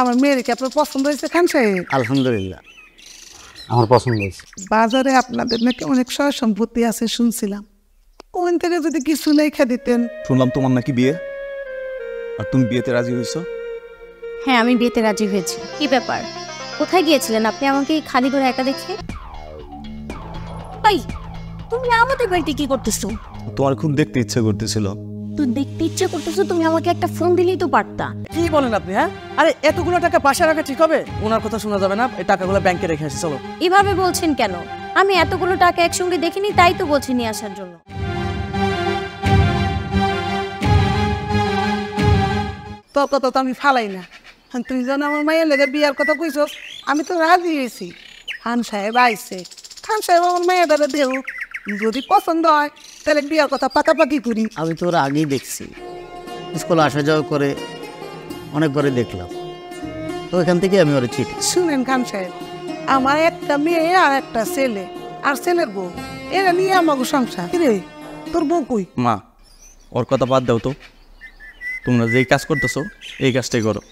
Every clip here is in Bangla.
আমার মেয়েকে আপনার পছন্দ হয়েছে খান সাহেব? আলহামদুলিল্লাহ, আমার পছন্দ হয়েছে। বাজারে আপনাদের নাকি অনেক সয় সম্পত্তি আছে শুনছিলাম, ওখান থেকে যদি কিছু লেখা দিতেন। শুনলাম তোমার নাকি বিয়ে, আর তুমি বিয়েতে রাজি হয়েছো? হ্যাঁ, আমি বিয়েতে রাজি হয়েছি। কি ব্যাপার, কোথায় গিয়েছিলেন আপনি আমাকে খালি করে একা দেখে? ভাই, তুমি আমাদের বাড়িতে কি করতেছো? তোমার খুব দেখতে ইচ্ছে করতেছিল। তুই দেখতে ইচ্ছে করতেছো, তুমি আমাকে একটা ফোন দিলেই তো পারতা। কি বলেন আপনি? হ্যাঁ, আরে এতগুলো টাকা বাসা রাখা ঠিক হবে? ওনার কথা শোনা যাবে না, এই টাকাগুলো ব্যাংকে রেখে আসি। চলো। এভাবে বলছেন কেন? আমি এতগুলো টাকা একসঙ্গে দেখিনি, তাই তো বলছি নিয়ে আসার জন্য। তোর কথা তো আমি ফালাই না। তুই যেন আমার মায়ের লেগে বিয়ার কথা কইছ, আমি তো রাজি হয়েছি। খান সাহেব আইছে, খান সাহেব আমার মায়ের দ্বারা দেহ, যদি পছন্দ হয় তাহলে বিয়ার কথা পাকাপাকি করি। আমি তো ওরা আগেই দেখছি, স্কুলে আসা যাওয়া করে অনেকবারই দেখলাম, তো এখান থেকে আমি ওরা চিঠি। শুনেন খান সাহেব, আমার একটা মেয়ে আর একটা ছেলে, আর ছেলের বউ, এরা নিয়ে আমাকে সংসার। রে তোর বউ কই? মা, ওর কথা বাদ দাও তো, তোমরা যেই কাজ করতেছো এই কাজটাই করো।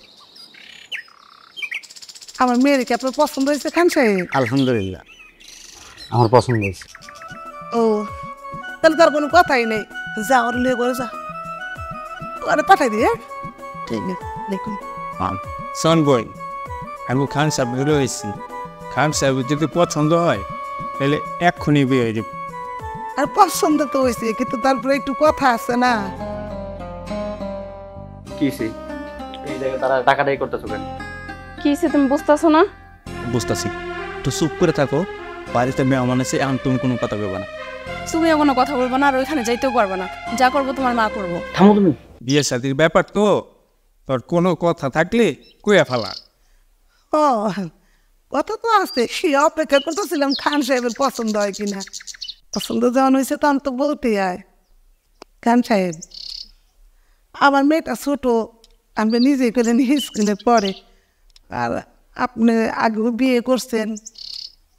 আমার মেয়েকে আপনার পছন্দ হয়েছে খান সাহেব? আলহামদুলিল্লাহ, আমার পছন্দ হয়েছে। ও, তাহলে তার কোনো কথাই নেই, যা ওর লিয়ে করে যা, ওরা পাঠাই দিয়ে। ঠিক আছে, দেখুন শোন বই, আমি খান সাহেব রয়েছি। খান সাহেব যদি পছন্দ হয় তাহলে এক্ষুনি বিয়ে হয়ে যাবে। আর পছন্দ তো হয়েছে, কিন্তু তারপরে একটু কথা আছে না। কিসে এই জায়গায় তারা টাকাটাই করতেছো কেন? কিসে তুমি বুঝতেছো না? বুঝতেছি, তো চুপ করে থাকো। বাড়িতে মেহমান আছে, এখন তুমি কোনো কথা বলবে না। তুমিও কোনো কথা বলবো না, আর ওইখানে যাইতেও পারবে না। যা করবো তোমার মা করবো। থামো তুমি। বিয়ে শাদির ব্যাপার তো, তোর কোনো কথা থাকলে কইয়া ফেলা। ও, কথা তো আছে, সে অপেক্ষা করতেছিলাম খান সাহেবের পছন্দ হয় কিনা। পছন্দ যখন হয়েছে তখন তো বলতেই হয়। খান সাহেব, আমার মেয়েটা ছোট, আমি নিজেই করে নিয়ে স্কুলে পড়ে, আর আপনি আগেও বিয়ে করছেন,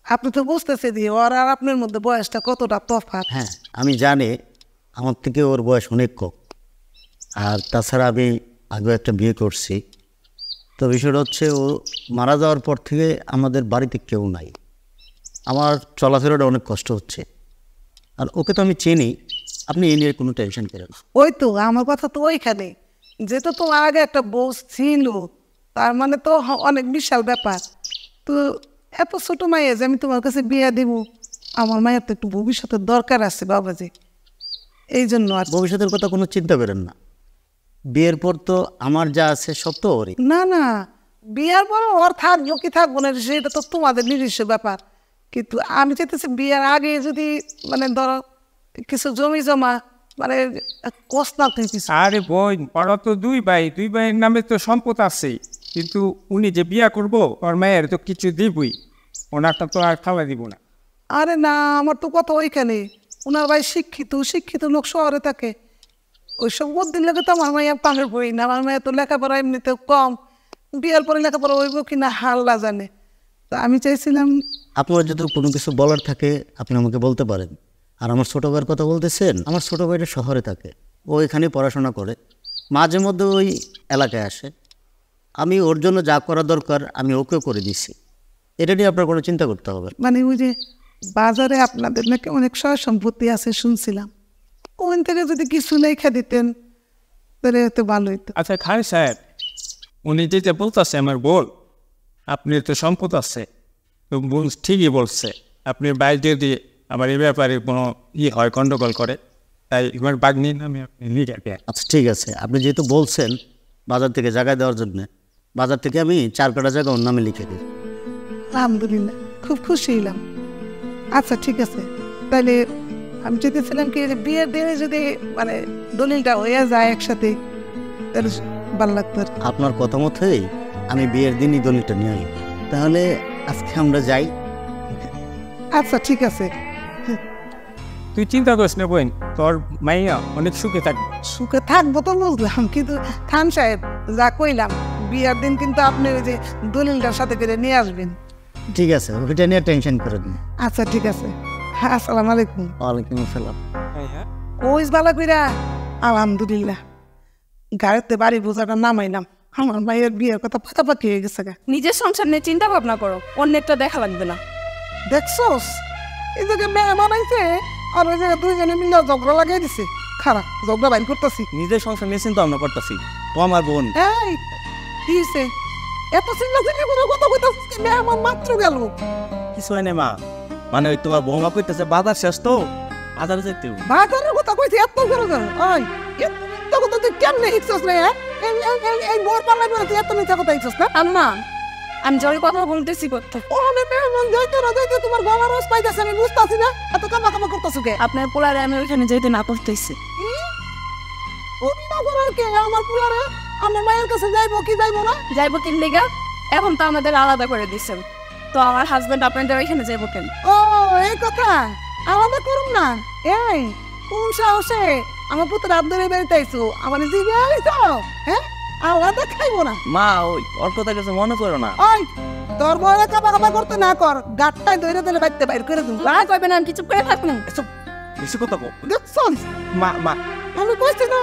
আপনি তো বুঝতেছে দিয়ে ওর আর আপনার মধ্যে বয়সটা কতটা তফাৎ। হ্যাঁ, আমি জানি আমার থেকে ওর বয়স অনেক কম, আর তাছাড়া আমি আগে একটা বিয়ে করছি। তো বিষয়টা হচ্ছে, ও মারা যাওয়ার পর থেকে আমাদের বাড়িতে কেউ নাই, আমার চলাফেরাটা অনেক কষ্ট হচ্ছে। আর ওকে তো আমি চিনি, আপনি এ নিয়ে কোনো টেনশন করেন না। ওই তো আমার কথা তো ওইখানে, যেহেতু তোমার আগে একটা বউ ছিল, তার মানে তো অনেক বিশাল ব্যাপার। তো এত ছোটো মাইয়া যে আমি তোমার কাছে বিয়ে দিব, আমার মায়ের তো একটু ভবিষ্যতের দরকার আছে বাবাজি, এই জন্য। আর ভবিষ্যতের কথা কোনো চিন্তা করেন না, বিয়ের পর তো আমার যা আছে সব তো ওরই। না না, বিয়ার পরে ওর থাকবো কি থাকবো না সেটা তো তোমাদের নিজস্ব ব্যাপার, কিন্তু আমি চাইতেছি বিয়ার আগে যদি মানে ধরো কিছু জমি জমা মানে কষ্ট না কিছু। আরে বোন, ওরা তো দুই ভাই, দুই ভাইয়ের নামে তো সম্পদ আছে, কিন্তু উনি যে বিয়া করবো ওর মায়ের তো কিছু দিবই, ওনারটা তো আর খাওয়া দিব না। আরে না, আমার তো কথা ওইখানে, ওনার ভাই শিক্ষিত শিক্ষিত লোক শহরে থাকে, ওইসব বুদ্ধির লেগে তো আমার মাইয়া পাহাড় বই না। আমার মায়ের তো লেখাপড়া এমনিতেও কম, বিয়ার পরে লেখাপড়া হইব কিনা হাল্লা জানে। তো আমি চাইছিলাম আপনার যদি কোনো কিছু বলার থাকে আপনি আমাকে বলতে পারেন। আর আমার ছোটো ভাইয়ের কথা বলতেছেন, আমার ছোটো ভাইটা শহরে থাকে, ও এখানে পড়াশোনা করে, মাঝে মধ্যে ওই এলাকায় আসে। আমি ওর জন্য যা করা দরকার আমি ওকে করে দিছি, এটা নিয়ে আপনার কোনো চিন্তা করতে হবে। মানে ওই যে বাজারে আপনাদের নাকি অনেক সয় সম্পত্তি আছে শুনছিলাম, ওখান থেকে যদি কিছু লেখা দিতেন তাহলে হয়তো ভালো হইতো। আচ্ছা খান সাহেব, উনি যেটা বলতেছে আমার বল, আপনি তো সম্পদ আছে, তো বোন ঠিকই বলছে। আপনি বাইরে যদি আমার এই ব্যাপারে কোনো হয় গন্ডগোল করে, তাই এবার বাগনির নামে আপনি লিখে দেন। আচ্ছা ঠিক আছে, আপনি যেহেতু বলছেন বাজার থেকে জায়গা দেওয়ার জন্য, বাজার থেকে আমি 4 কাঠা জায়গা ওর নামে লিখে দিই। আলহামদুলিল্লাহ, খুব খুশি হইলাম। আচ্ছা ঠিক আছে, তাহলে আমি চেয়েছিলাম কি যে বিয়ের দিনে যদি মানে দলিলটা হয়ে যায় একসাথে, তাহলে ভালো লাগতো। আপনার কথা মতোই আমি বিয়ের দিনই দলিলটা নিয়ে আসি। তাহলে আজকে আমরা যাই। আচ্ছা ঠিক আছে। তুই চিন্তা করিস না বোন, তোর মাইয়া অনেক সুখে থাকবে। সুখে থাকবো তো বুঝলাম, কিন্তু খান সাহেব যা কইলাম, বিয়ের দিন কিন্তু আপনি ওই যে দলিলটার সাথে করে নিয়ে আসবেন। ঠিক আছে, ওইটা নিয়ে টেনশন করেন না। আচ্ছা ঠিক আছে, আসসালামু আলাইকুম। ওয়ালাইকুম আসসালাম। কইস ভালো কইরা? আলহামদুলিল্লাহ, গাড়িতে বাড়ি বোঝাটা নামাইলাম। আমার মায়ের বিয়ের কথা পাকাপাকি হয়ে গেছে গা। নিজের সংসার নিয়ে চিন্তা ভাবনা করো, অন্যেরটা দেখা লাগবে না। দেখছোস এই জায়গায় মেয়ে বানাইছে আর ওই জায়গায় দুইজনে মিলে ঝগড়া লাগাই দিছে। খারাপ ঝগড়া বাইর করতেছি। নিজের সংসার নিয়ে চিন্তা ভাবনা করতেছি, তো আমার বোন এই কি হইছে? এত চিন্তা চিন্তা করে কথা কইতাছিস কি? মেয়ে আমার মাত্র গেল। কিছু হয় না মা, মানে ওই তোমার বৌমা কইতেছে বাজার শেষ তো, বাজারে যেতে হবে। বাজারের কথা কইছি এত করে করে। ওই এত কথা তুই কেমনে হিকছস রে? এই মোর পাল্লাই বলে তুই এত মিথ্যা কথা হিকছস না? আম্মা, আমি জয় কথা বলতেছি করতে। ওখানে মেহমান যাইতে না যাইতে তোমার গলা রস পাইতেছে, আমি বুঝতেছি না। এত কামা কামা করতেছো কে? আপনার পোলারে আমি ওইখানে যেতে না করতেছি। অন্য করার কে? আমার পুলারে আমার মায়ের কাছে যাইবো কি যাইবো না? যাইবো কিন লেগা? এখন তো আমাদের আলাদা করে দিচ্ছেন, তো আমার হাজবেন্ড আপনাদের ওইখানে যাইবো কেন? ও এই কথা আলাদা করুন না। এই কোন সাহসে আমার পুত্র আব্দুলের বাড়িতে আইছো? আমার জিগে আইছো? হ্যাঁ, আলাদা খাইবো না। মা ওই ওর কথা কিছু মনে করো না। ওই তোর বড় কাবা কাবা করতে না কর, গাটটাই ধরে দিলে বাইতে বাইর করে দিন। রাগ করবেন না, কিছু করে থাকুন। এসব বেশি কথা কও। দেখছস মা মা আমি কইছি না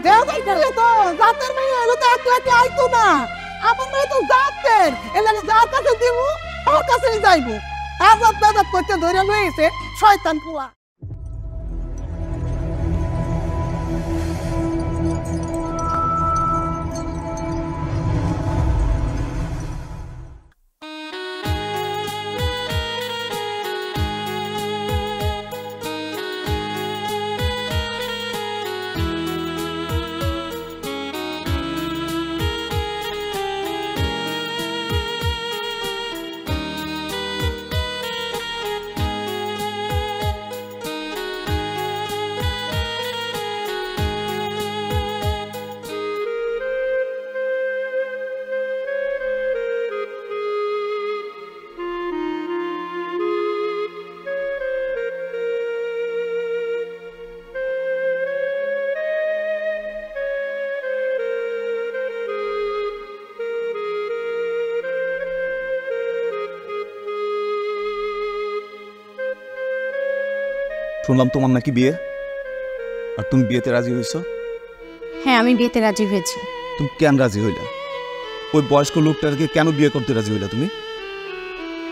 যা যাইতে তো জাতের মেয়ে এলো তো একলা একলা আইতো না। আমার মেয়ে তো জাতের, এলে যার কাছে দিব ওর কাছেই যাইবো। আজাদ দাদাত করতে ধরে লইছে শয়তান পুয়া। শুনলাম তোমার নাকি বিয়ে, আর তুমি বিয়েতে রাজি হইছো। হ্যাঁ, আমি বিয়েতে রাজি হয়েছি। তুমি কেন রাজি হইলা? ওই বয়স্ক লোকটাকে কেন বিয়ে করতে রাজি হইলা তুমি?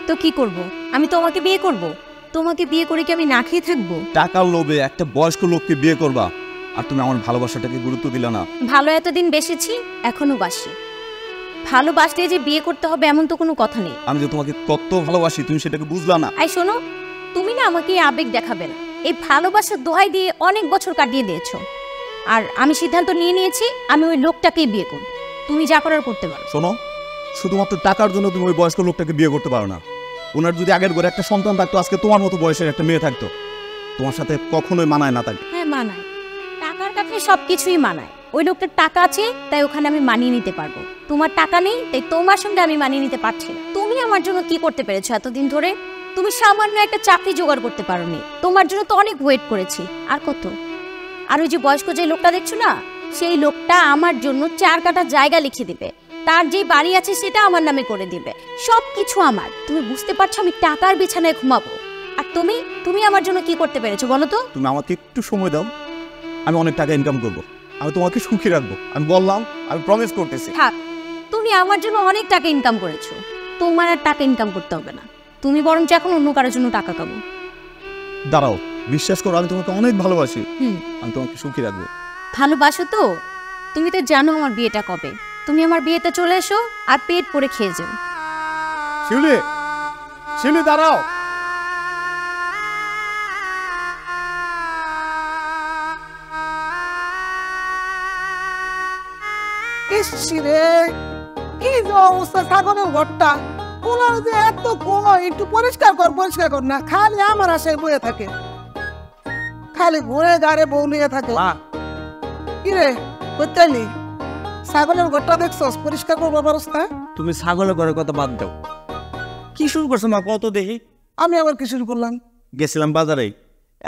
তো কি করব? আমি তোমাকে বিয়ে করব? তোমাকে বিয়ে করে কি আমি না খেয়ে থাকবো? টাকার লোভে একটা বয়স্ক লোককে বিয়ে করবা, আর তুমি আমার ভালোবাসাটাকে গুরুত্ব দিলা না। ভালো এতদিন বেসেছি, এখনো বাসি। ভালোবাসতে যে বিয়ে করতে হবে এমন তো কোনো কথা নেই। আমি যে তোমাকে কত ভালোবাসি তুমি সেটাকে বুঝলা না। আই শোনো, তুমি না আমাকে এই আবেগ দেখাবে না। এই ভালোবাসার দোহাই দিয়ে অনেক বছর কাটিয়ে দিয়েছো, আর আমি সিদ্ধান্ত নিয়ে নিয়েছি আমি ওই লোকটাকেই বিয়ে করব। তুমি যা করার করতে পারো। শোনো, শুধুমাত্র টাকার জন্য তুমি ওই বয়স্ক লোকটাকে বিয়ে করতে পারো না। ওনার যদি আগের ঘরে একটা সন্তান থাকতো, আজকে তোমার মতো বয়সের একটা মেয়ে থাকতো, তোমার সাথে কখনোই মানায় না থাকে। হ্যাঁ মানায়, টাকার কাছে সবকিছুই মানায়। ওই লোকটার টাকা আছে তাই ওখানে আমি মানিয়ে নিতে পারবো, তোমার টাকা নেই তাই তোমার সঙ্গে আমি মানিয়ে নিতে পারছি না। তুমি আমার জন্য কি করতে পেরেছো এতদিন ধরে? তুমি সামান্য একটা চাকরি জোগাড় করতে পারোনি, তোমার জন্য তো অনেক ওয়েট করেছি। আর কত? আর ওই যে বয়স্ক যে লোকটা দেখছো না, সেই লোকটা আমার জন্য 4 কাঠা জায়গা লিখে দিবে, তার যে বাড়ি আছে সেটা আমার নামে করে দিবে, সব কিছু আমার। তুমি বুঝতে পারছো আমি টাকার বিছানায় ঘুমাবো? আর তুমি আমার জন্য কি করতে পেরেছো বলো তো? তুমি আমাকে একটু সময় দাও, আমি অনেক টাকা ইনকাম করবো, আমি তোমাকে সুখী রাখবো। আমি বললাম, আমি প্রমিস করতেছি। থাক, তুমি আমার জন্য অনেক টাকা ইনকাম করেছো, তোমার আর টাকা ইনকাম করতে হবে না। তুমি বরঞ্চ এখন অন্য কারোর জন্য টাকা কামাও। দাঁড়াও, বিশ্বাস করো আমি তোমাকে অনেক ভালোবাসি, আমি তোমাকে সুখী রাখবো। ভালোবাসো তো? তুমি তো জানো আমার বিয়েটা কবে। তুমি আমার বিয়েতে চলে এসো আর পেট পরে খেয়ে যাও। শিউলি, শিউলি দাঁড়াও। ইসরে কি যে অবস্থা ছাগলের ঘরটা, ওনার যে এত কয় একটু পরিষ্কার কর না, খালি আমার আশায় বয়ে থাকে, খালি ঘুরে গাড়ে বউ নিয়ে থাকে। কিরে করতেলি ছাগলের ঘরটা দেখছস? পরিষ্কার করবার ব্যবস্থা। তুমি ছাগলের ঘরের কথা বাদ দাও, কি শুরু করছো মা কত দেখি? আমি আবার কি শুরু করলাম? গেছিলাম বাজারে,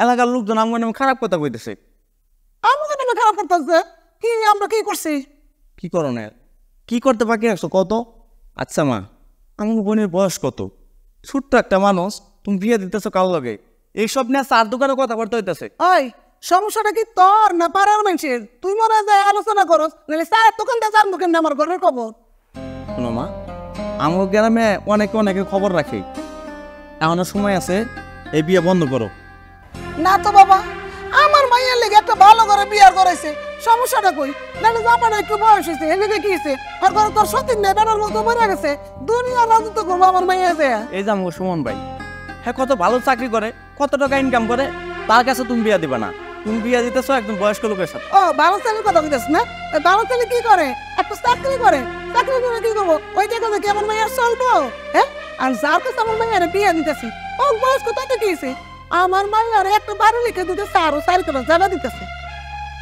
এলাকার লোকজন আমার নামে খারাপ কথা কইতেছে। আমাকে নামে খারাপ করতেছে? কি আমরা কি করছি? কি করো না, কি করতে বাকি রাখছো কত? আচ্ছা মা, আমার বোনের বয়স কত? ছোট্ট একটা মানুষ, তুমি বিয়ে দিতেছো কাল লগে, এইসব নিয়ে চার দোকানে কথাবার্তা হইতেছে। ওই সমস্যাটা কি তোর না পাড়ার মানুষের? তুই মনে যায় আলোচনা করস, নাহলে চায়ের দোকানটা জানবো কেন আমার ঘরের খবর? শোনো মা, আমার গ্রামে অনেকে খবর রাখে, এখনো সময় আছে, এই বিয়ে বন্ধ করো। না তো বাবা, আমার মাইয়ের লেগে একটা ভালো করে বিয়ার করাইছে, সমস্যাটা কই? নাহলে জামাটা একটু বয়স হয়েছে, এদিকে কি হয়েছে? আর ঘরে তোর সতীন নেই, বেটার মতো মরে গেছে, দুনিয়া রাজত্ব করবো আমার মাইয়া যে। এই যে আমার সুমন ভাই, হ্যাঁ কত ভালো চাকরি করে, কত টাকা ইনকাম করে, তার কাছে তুমি বিয়া দিবা না? তুমি বিয়া দিতেছো একদম বয়স্ক লোকের সাথে। ও ভালো ছেলের কথা বলতেছ না? ওই ভালো ছেলে কি করে? একটা চাকরি করে, চাকরি করে কি করবো? ওই টাকা কি আমার মাইয়ার চলবো? হ্যাঁ, আর যার কাছে আমার মাইয়ারে বিয়া দিতেছি, ও বয়স্ক তাতে কি হয়েছে? আমার মাইয়ারে একটা বাড়ি লিখে দিতেছে, আরো 4 করে জায়গা দিতেছে।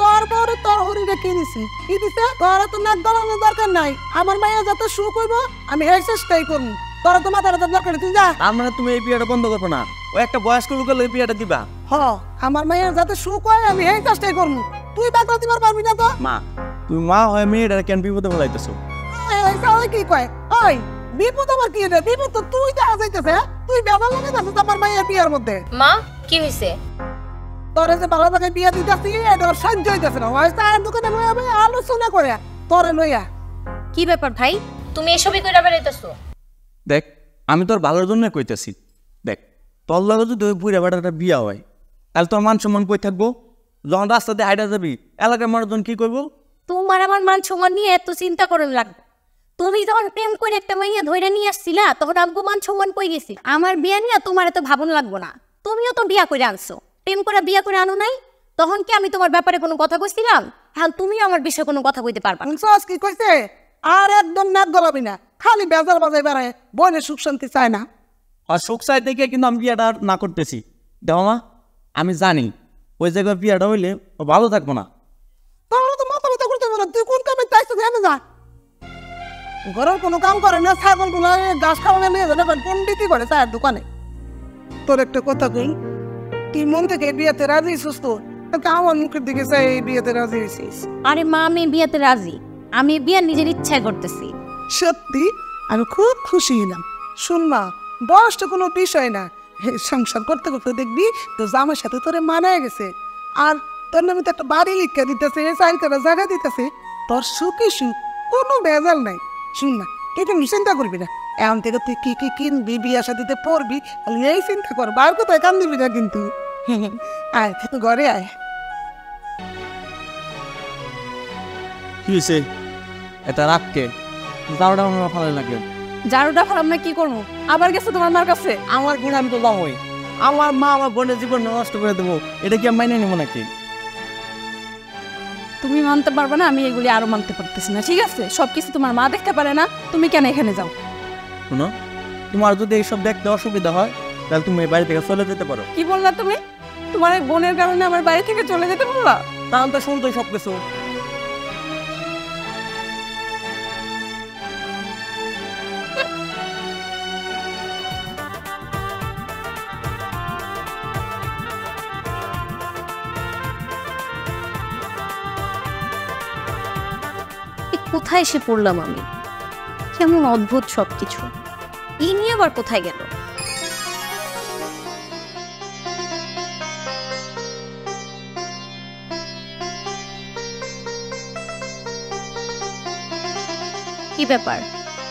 তোর বড় তোর হরিটা কি দিছে? কি দিছে? তোর তো নাক গলানোর দরকার নাই, আমার মাইয়া যাতে সুখ হইব আমি এই চেষ্টাই করবো। তোর তো মাথার দরকার, তুই যা। তার মানে তুমি এই বিয়েটা বন্ধ করবে না, ও একটা বয়স্ক লোকের এই বিয়েটা দিবা? হ, আমার মাইয়া যাতে সুখ হয় আমি এই চেষ্টাই করবো। তুই বাকলা দিবার পারবি না তো? মা, তুমি মা হয় মেয়েটা কেন বিপদে ফেলাইতেছো? কি কয়? ওই বিপদ আমার কি রে? বিপদ তো তুই দেখা যাইতেছে। তুই বেজাল লাগে যাচ্ছিস আমার মাইয়ের বিয়ার মধ্যে। মা কি হয়েছে? তোরে যে ভালো জায়গায় বিয়া দিতেছি এটা ওর সহ্য হইতেছে না। ওই চায়ের দোকানে লইয়া ভাই আলোচনা করে তোরে লইয়া। কি ব্যাপার ভাই, তুমি এসবই কইরা বেড়াইতেছো? দেখ, আমি তোর ভালোর জন্য কইতেছি। দেখ, তোর লগে যদি ওই বুড়া বেটাটা বিয়া হয়, তাহলে তোর মান সম্মান কই থাকবো? যখন রাস্তাতে হাইটা যাবি, এলাকার মানুষজন কি করবো? তোমার আমার মান সম্মান নিয়ে এত চিন্তা করেন লাগবে? তুমি যখন প্রেম করে একটা মাইয়া ধইরা নিয়ে আসছিলা, তখন আমগো মান সম্মান কই গেছি? আমার বিয়া নিয়ে তোমার এত ভাবন লাগবো না। তুমিও তো বিয়া করে আনছো, প্রেম করে বিয়া করে আনো নাই? তখন কি আমি তোমার ব্যাপারে কোনো কথা কইছিলাম? হ্যাঁ, তুমিও আমার বিষয়ে কোনো কথা কইতে পারবা না। শুনছস কি কইছে? আর একদম নাক গলাবি না, খালি বেজার বাজাই বেড়ায়, বোনের সুখ শান্তি চায় না। আর সুখ চাই থেকে কিন্তু আমি বিয়াটা আর না করতেছি। দেখো মা, আমি জানি ওই জায়গায় বিয়াটা হইলে ও ভালো থাকবো না। তাহলে তো মাথা ব্যথা করতে পারো, তুই কোন কামে চাইছিস? এনে যা, ঘরের কোনো কাম করে না, ছাগল গুলো ঘাস খাওয়ানো নিয়ে যাবে, পন্ডিতি করে চায়ের দোকানে। তোর একটা কথা কই, তুই মন থেকে বিয়েতে রাজি হইছিস তো? আমার মুখের দিকে চাই এই বিয়েতে রাজি হয়েছিস? আরে মা, আমি বিয়াতে রাজি, আমি বিয়া নিজের ইচ্ছায় করতেছি। সত্যি আমি খুব খুশি হলাম। শুন মা, বয়সটা কোনো বিষয় না, সংসার করতে করতে দেখবি তো জামার সাথে তোরে মানায় গেছে। আর তোর নামে তো একটা বাড়ি লিখে দিতেছে, 4 করে জায়গা দিতেছে, তোর সুখী সুখ, কোনো ভেজাল নাই। শুন না, এটা চিন্তা করবি না, এখন থেকে তুই কি কি কিনবি, বিয়া সাথে পড়বি, এই চিন্তা কর, বার কোথায় কান দিবি না কিন্তু। আয় ঘরে আয়। কি হয়েছে? এটা রাখকে জারোটা আমার ভালো লাগে। ঝাড়ুটা ফেলাম না, কি করবো? আবার গেছে তোমার মার কাছে? আমার গুণ আমি তো দামই, আমার মা আমার বোনের জীবন নষ্ট করে দেবো, এটা কি আমি মাইনে নেবো নাকি? তুমি মানতে পারবে না, আমি এগুলি আরো মানতে পারতেছি না। ঠিক আছে, সবকিছু তোমার মা দেখতে পারে না, তুমি কেন এখানে যাও? শুনো, তোমার যদি এইসব দেখতে অসুবিধা হয়, তাহলে তুমি এই বাড়ি থেকে চলে যেতে পারো। কি বললা তুমি? তোমার এক বোনের কারণে আমার বাড়ি থেকে চলে যেতে বললা? তাহলে তো শুনতো সব কিছু। কোথায় এসে পড়লাম আমি? কেমন অদ্ভুত সবকিছু। ইনি আবার কোথায় গেল? কি ব্যাপার,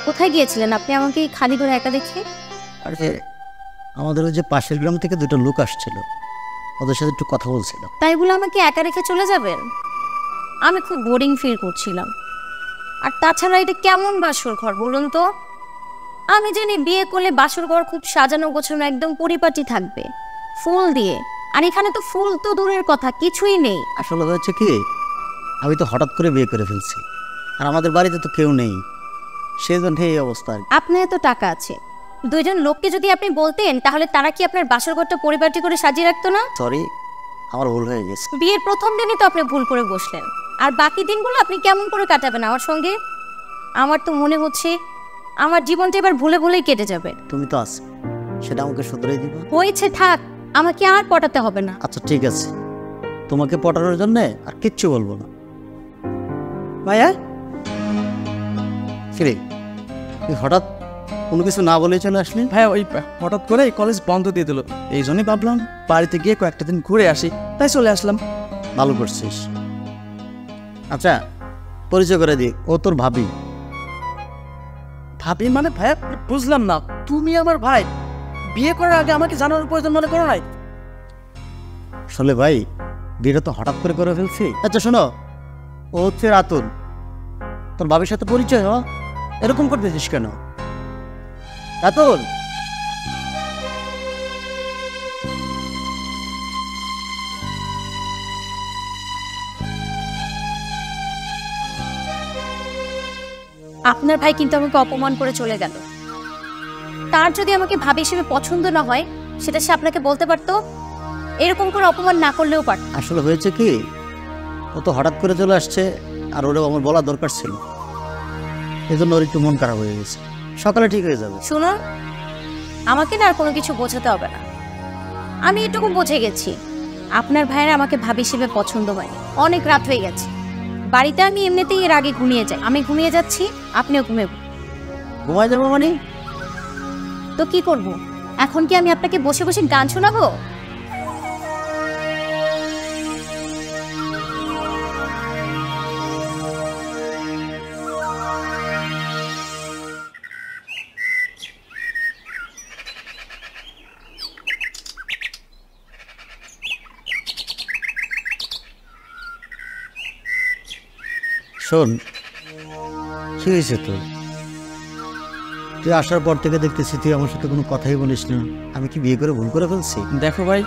কোথায় গিয়েছিলেন আপনি আমাকে খালি করে একা দেখে? আরে আমাদের ওই যে পাশের গ্রাম থেকে 2টা লোক আসছিল, ওদের সাথে একটু কথা বলছিল। তাই বলে আমাকে একা রেখে চলে যাবেন? আমি খুব বোরিং ফিল করছিলাম। আর তাছাড়া এটা কেমন বাসর ঘর বলুন তো? আমি জানি বিয়ে করলে বাসর ঘর খুব সাজানো গোছানো, একদম পরিপাটি থাকবে, ফুল দিয়ে। আর এখানে তো ফুল তো দূরের কথা, কিছুই নেই। আসলে হচ্ছে কি, আমি তো হঠাৎ করে বিয়ে করে ফেলছি, আর আমাদের বাড়িতে তো কেউ নেই, সেই জন্য এই অবস্থা। আপনার তো টাকা আছে, 2জন লোককে যদি আপনি বলতেন, তাহলে তারা কি আপনার বাসর ঘরটা পরিপাটি করে সাজিয়ে রাখতো না? সরি, আমার ভুল হয়ে গেছে। বিয়ের প্রথম দিনই তো আপনি ভুল করে বসলেন, আর বাকি দিনগুলো আপনি কেমন করে কাটাবেন আমার সঙ্গে? আমার তো মনে হচ্ছে আমার জীবনটা এবার ভুলে ভুলেই কেটে যাবে। তুমি তো আছো, সেটা আমাকে শুধরে দিবা। হয়েছে, থাক, আমাকে আর পটাতে হবে না। আচ্ছা ঠিক আছে, তোমাকে পটানোর জন্য আর কিচ্ছু বলবো না। ভাইয়া কিরে, তুই হঠাৎ কোনো কিছু না বলে চলে আসলি? ভাই, ওই হঠাৎ করে কলেজ বন্ধ দিয়ে দিল, এই জন্যই ভাবলাম বাড়িতে গিয়ে কয়েকটা দিন ঘুরে আসি, তাই চলে আসলাম। ভালো করছিস। আচ্ছা পরিচয় করে দিই, ও তোর ভাবি। ভাবি মানে ভাই বুঝলাম না, তুমি আমার ভাই, বিয়ে করার আগে আমাকে জানানোর প্রয়োজন মনে করো নাই? আসলে ভাই বিয়েটা তো হঠাৎ করে ফেলছি। আচ্ছা শোনো, ও হচ্ছে রাতুল, তোর ভাবির সাথে পরিচয় হ। এরকম করতেছিস কেন রাতুল? আপনার ভাই কিন্তু আমাকে অপমান করে চলে গেল। তার যদি আমাকে ভাবি হিসেবে পছন্দ না হয় সেটা সে আপনাকে বলতে পারতো, এরকম করে অপমান না করলেও পারত। আসলে হয়েছে কি, ও তো হঠাৎ করে চলে আসছে, আর ওরেও আমার বলা দরকার ছিল, এই জন্য ওর একটু মন খারাপ হয়ে গেছে। সকালে ঠিক হয়ে যাবে। শুনুন, আমাকে না আর কোনো কিছু বোঝাতে হবে না, আমি এটুকু বুঝে গেছি আপনার ভাইয়ের আমাকে ভাবি হিসেবে পছন্দ হয়নি। অনেক রাত হয়ে গেছে, বাড়িতে আমি এমনিতেই এর আগে ঘুমিয়ে যাই। আমি ঘুমিয়ে যাচ্ছি, আপনিও ঘুমায় যাবো মানে? তো কি করব? এখন কি আমি আপনাকে বসে বসে গান শোনাবো? শোন, কি হয়েছে তোর? তুই আসার পর থেকে দেখতেছি তুই আমার সাথে কোনো কথাই বলিস না। আমি কি বিয়ে করে ভুল করে ফেলছি? দেখো ভাই,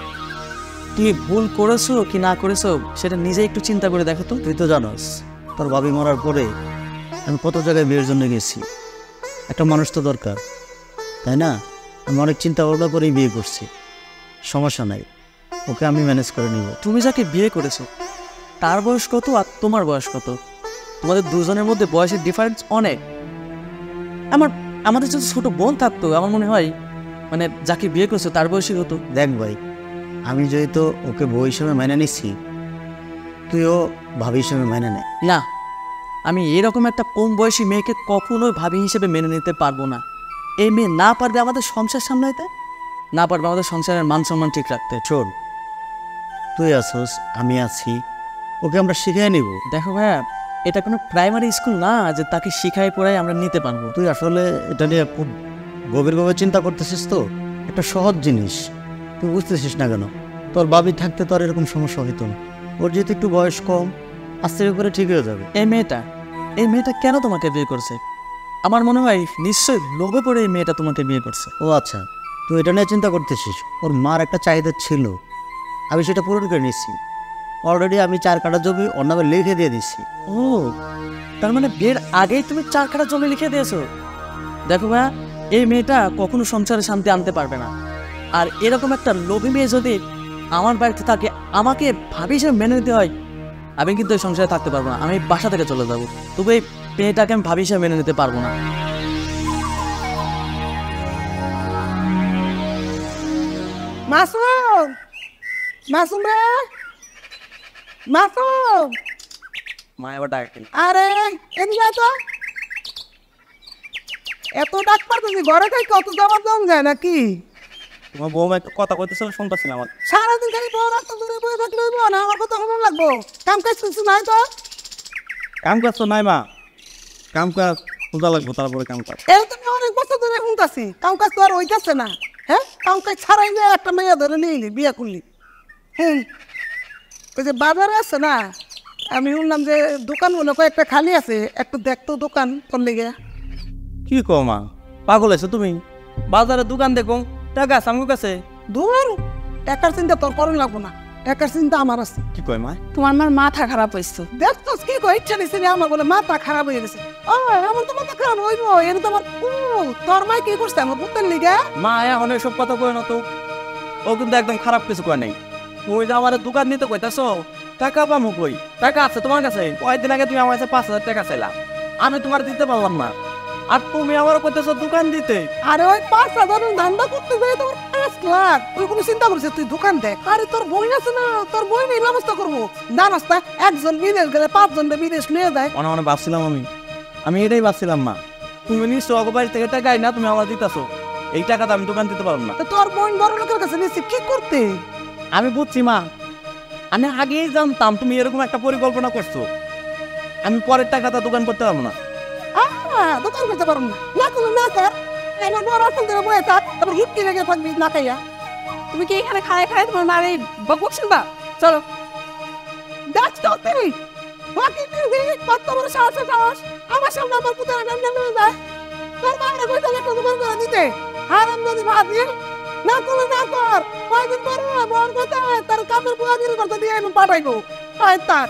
তুমি ভুল করেছো কি না করেছো সেটা নিজে একটু চিন্তা করে দেখো তো। তুই তো জানোস তোর ভাবি মরার পরে আমি কত জায়গায় বিয়ের জন্য গেছি। একটা মানুষ তো দরকার, তাই না? আমি অনেক চিন্তা ভাবনা করেই বিয়ে করছি। সমস্যা নাই, ওকে আমি ম্যানেজ করে নিব। তুমি যাকে বিয়ে করেছো তার বয়স কত আর তোমার বয়স কত? তোমাদের দুজনের মধ্যে বয়সের ডিফারেন্স অনেক। আমাদের যদি ছোট বোন থাকতো, আমার মনে হয় মানে যাকে বিয়ে করেছো তার বয়সই হতো। দেখ ভাই, আমি যেহেতু ওকে বউ হিসেবে মেনে নিচ্ছি, তুইও ভাবি হিসেবে মেনে নে। না, আমি এরকম একটা কম বয়সী মেয়েকে কখনোই ভাবি হিসেবে মেনে নিতে পারবো না। এই মেয়ে না পারবে আমাদের সংসার সামলাইতে, না পারবে আমাদের সংসারের মান সম্মান ঠিক রাখতে। শোন, তুই আসোস, আমি আছি, ওকে আমরা শিখিয়ে নিব। দেখো ভাইয়া, এটা কোনো প্রাইমারি স্কুল না যে তাকে শিখাই পড়াই আমরা নিতে পারবো। তুই আসলে এটা নিয়ে খুব গভীরভাবে চিন্তা করতেছিস তো। একটা সহজ জিনিস তুই বুঝতেছিস না কেন? তোর ভাবি থাকতে তোর এরকম সমস্যা হইতো না। ওর যেহেতু একটু বয়স কম, আস্তে করে ঠিক হয়ে যাবে। এই মেয়েটা কেন তোমাকে বিয়ে করছে? আমার মনে হয় নিশ্চয়ই লোভে পড়ে এই মেয়েটা তোমাকে বিয়ে করছে। ও আচ্ছা, তুই এটা নিয়ে চিন্তা করতেছিস। ওর মার একটা চাহিদা ছিল, আমি সেটা পূরণ করে নিচ্ছি। অলরেডি আমি 4 কাঠা জমি ওর নামে লিখে দিয়ে দিচ্ছি। ও, তার মানে বিয়ের আগেই তুমি 4 কাঠা জমি লিখে দিয়েছো? দেখো ভাইয়া, এই মেয়েটা কখনো সংসারে শান্তি আনতে পারবে না। আর এরকম একটা লোভী মেয়ে যদি আমার বাড়িতে থাকে, আমাকে ভাবি হিসেবে মেনে নিতে হয়, আমি কিন্তু এই সংসারে থাকতে পারবো না। আমি বাসা থেকে চলে যাবো। তবে এই মেয়েটাকে আমি ভাবি হিসেবে মেনে নিতে পারবো না। মাসুম, মাসুম রে, মাসুম। মা এবার ডাকে। আরে এদিকে আয় তো। এত ডাক পারতেছি, ঘরে খাই কত যাবার দম যায় নাকি? তোমার বৌমা একটু কথা কইতেছিল, শুনতেছি না। আমার সারাদিন খালি বউ রাখতে দূরে বয়ে থাকলে হইব না, আমার কথা শুনুন লাগবো। কাম কাজ কিছু নাই তো? কাম কাজ তো নাই মা, কাম কাজ খোঁজা লাগবো, তারপরে কাম কাজ। এই তো আমি অনেক বছর ধরে শুনতাছি, কাম কাজ তো আর হইতাছে না। হ্যাঁ, কাম কাজ ছাড়াই যে একটা মেয়ে ধরে নিলি, বিয়ে করলি। ওই যে বাজারে আছে না, আমি শুনলাম যে দোকান মনে কয়েকটা খালি আছে, একটু দেখতো দোকান তোর লেগে। কি কো মা, পাগল আছো তুমি? বাজারে দোকান দেখো, টাকা আছে আমার কাছে। দূর, টাকার চিন্তা তোর করুন লাগবো না, টাকার চিন্তা আমার আছে। কি কয় মা? তোমার মার মাথা খারাপ হয়েছে। দেখছস কি কই, ইচ্ছা নিছে আমার বলে মাথা খারাপ হয়ে গেছে। ও এমন তো মাথা খারাপ হইব, এর তো আমার তোর মা কি করছে আমার পুতের লিগা? মা এখন এসব কথা কয় না তো, ও কিন্তু একদম খারাপ কিছু কয় নাই। তুমি যে আমার দোকান নিতে কইতাছো, টাকা পামু কই? টাকা আছে তোমার কাছে। কয়েকদিন আগে তুমি আমার কাছে 5000 টাকা চাইলা, আমি তোমার দিতে পারলাম না। আর তুমি আমার কইতেছো দোকান দিতে। আরে ওই 5,000 ধান্দা করতে যাই তোমার 5 লাখ, তুই কোনো চিন্তা করছিস? তুই দোকান দেখ। আরে তোর বই আছে না, তোর বই নেই ব্যবস্থা করবো। জানাস না, একজন বিদেশ গেলে 5 জনকে বিদেশ নিয়ে যায়। মনে ভাবছিলাম আমি এটাই ভাবছিলাম মা, তুমি নিশ্চয় অগ বাড়ি থেকে টাকাই না, তুমি আমার দিতেছো। এই টাকাটা আমি দোকান দিতে পারবো না। তোর বোন বড় লোকের কাছে নিচ্ছে কি করতে? আমি বুঝছি মা, আমি আগেই জানতাম তুমি এরকম একটা পরিকল্পনা করছো। আমি পরের টাকাটা দোকান করতে পারবো না। দোকান করতে পারবো না, না করলে না কর। আমার বড় আসল ধরে বয়ে থাক, তারপর হুটকি লেগে থাকবি না খাইয়া। তুমি কি এখানে খায় খায় তোমার মারে বকবক শুনবা? চলো। দেখ তো তুই, বাকি তুই কত বড় সাহস আমার সামনে আমার পুতারা নাম নেমে যায়। তোর মায়ের কইতে একটা দোকান করে দিতে, আর আমি যদি ভাবি না করলে না কর, কয়দিন পরে বড় কথা তার কাপড় বুয়াগিরি করতে দিয়ে আমি পাঠাইবো। আয় তার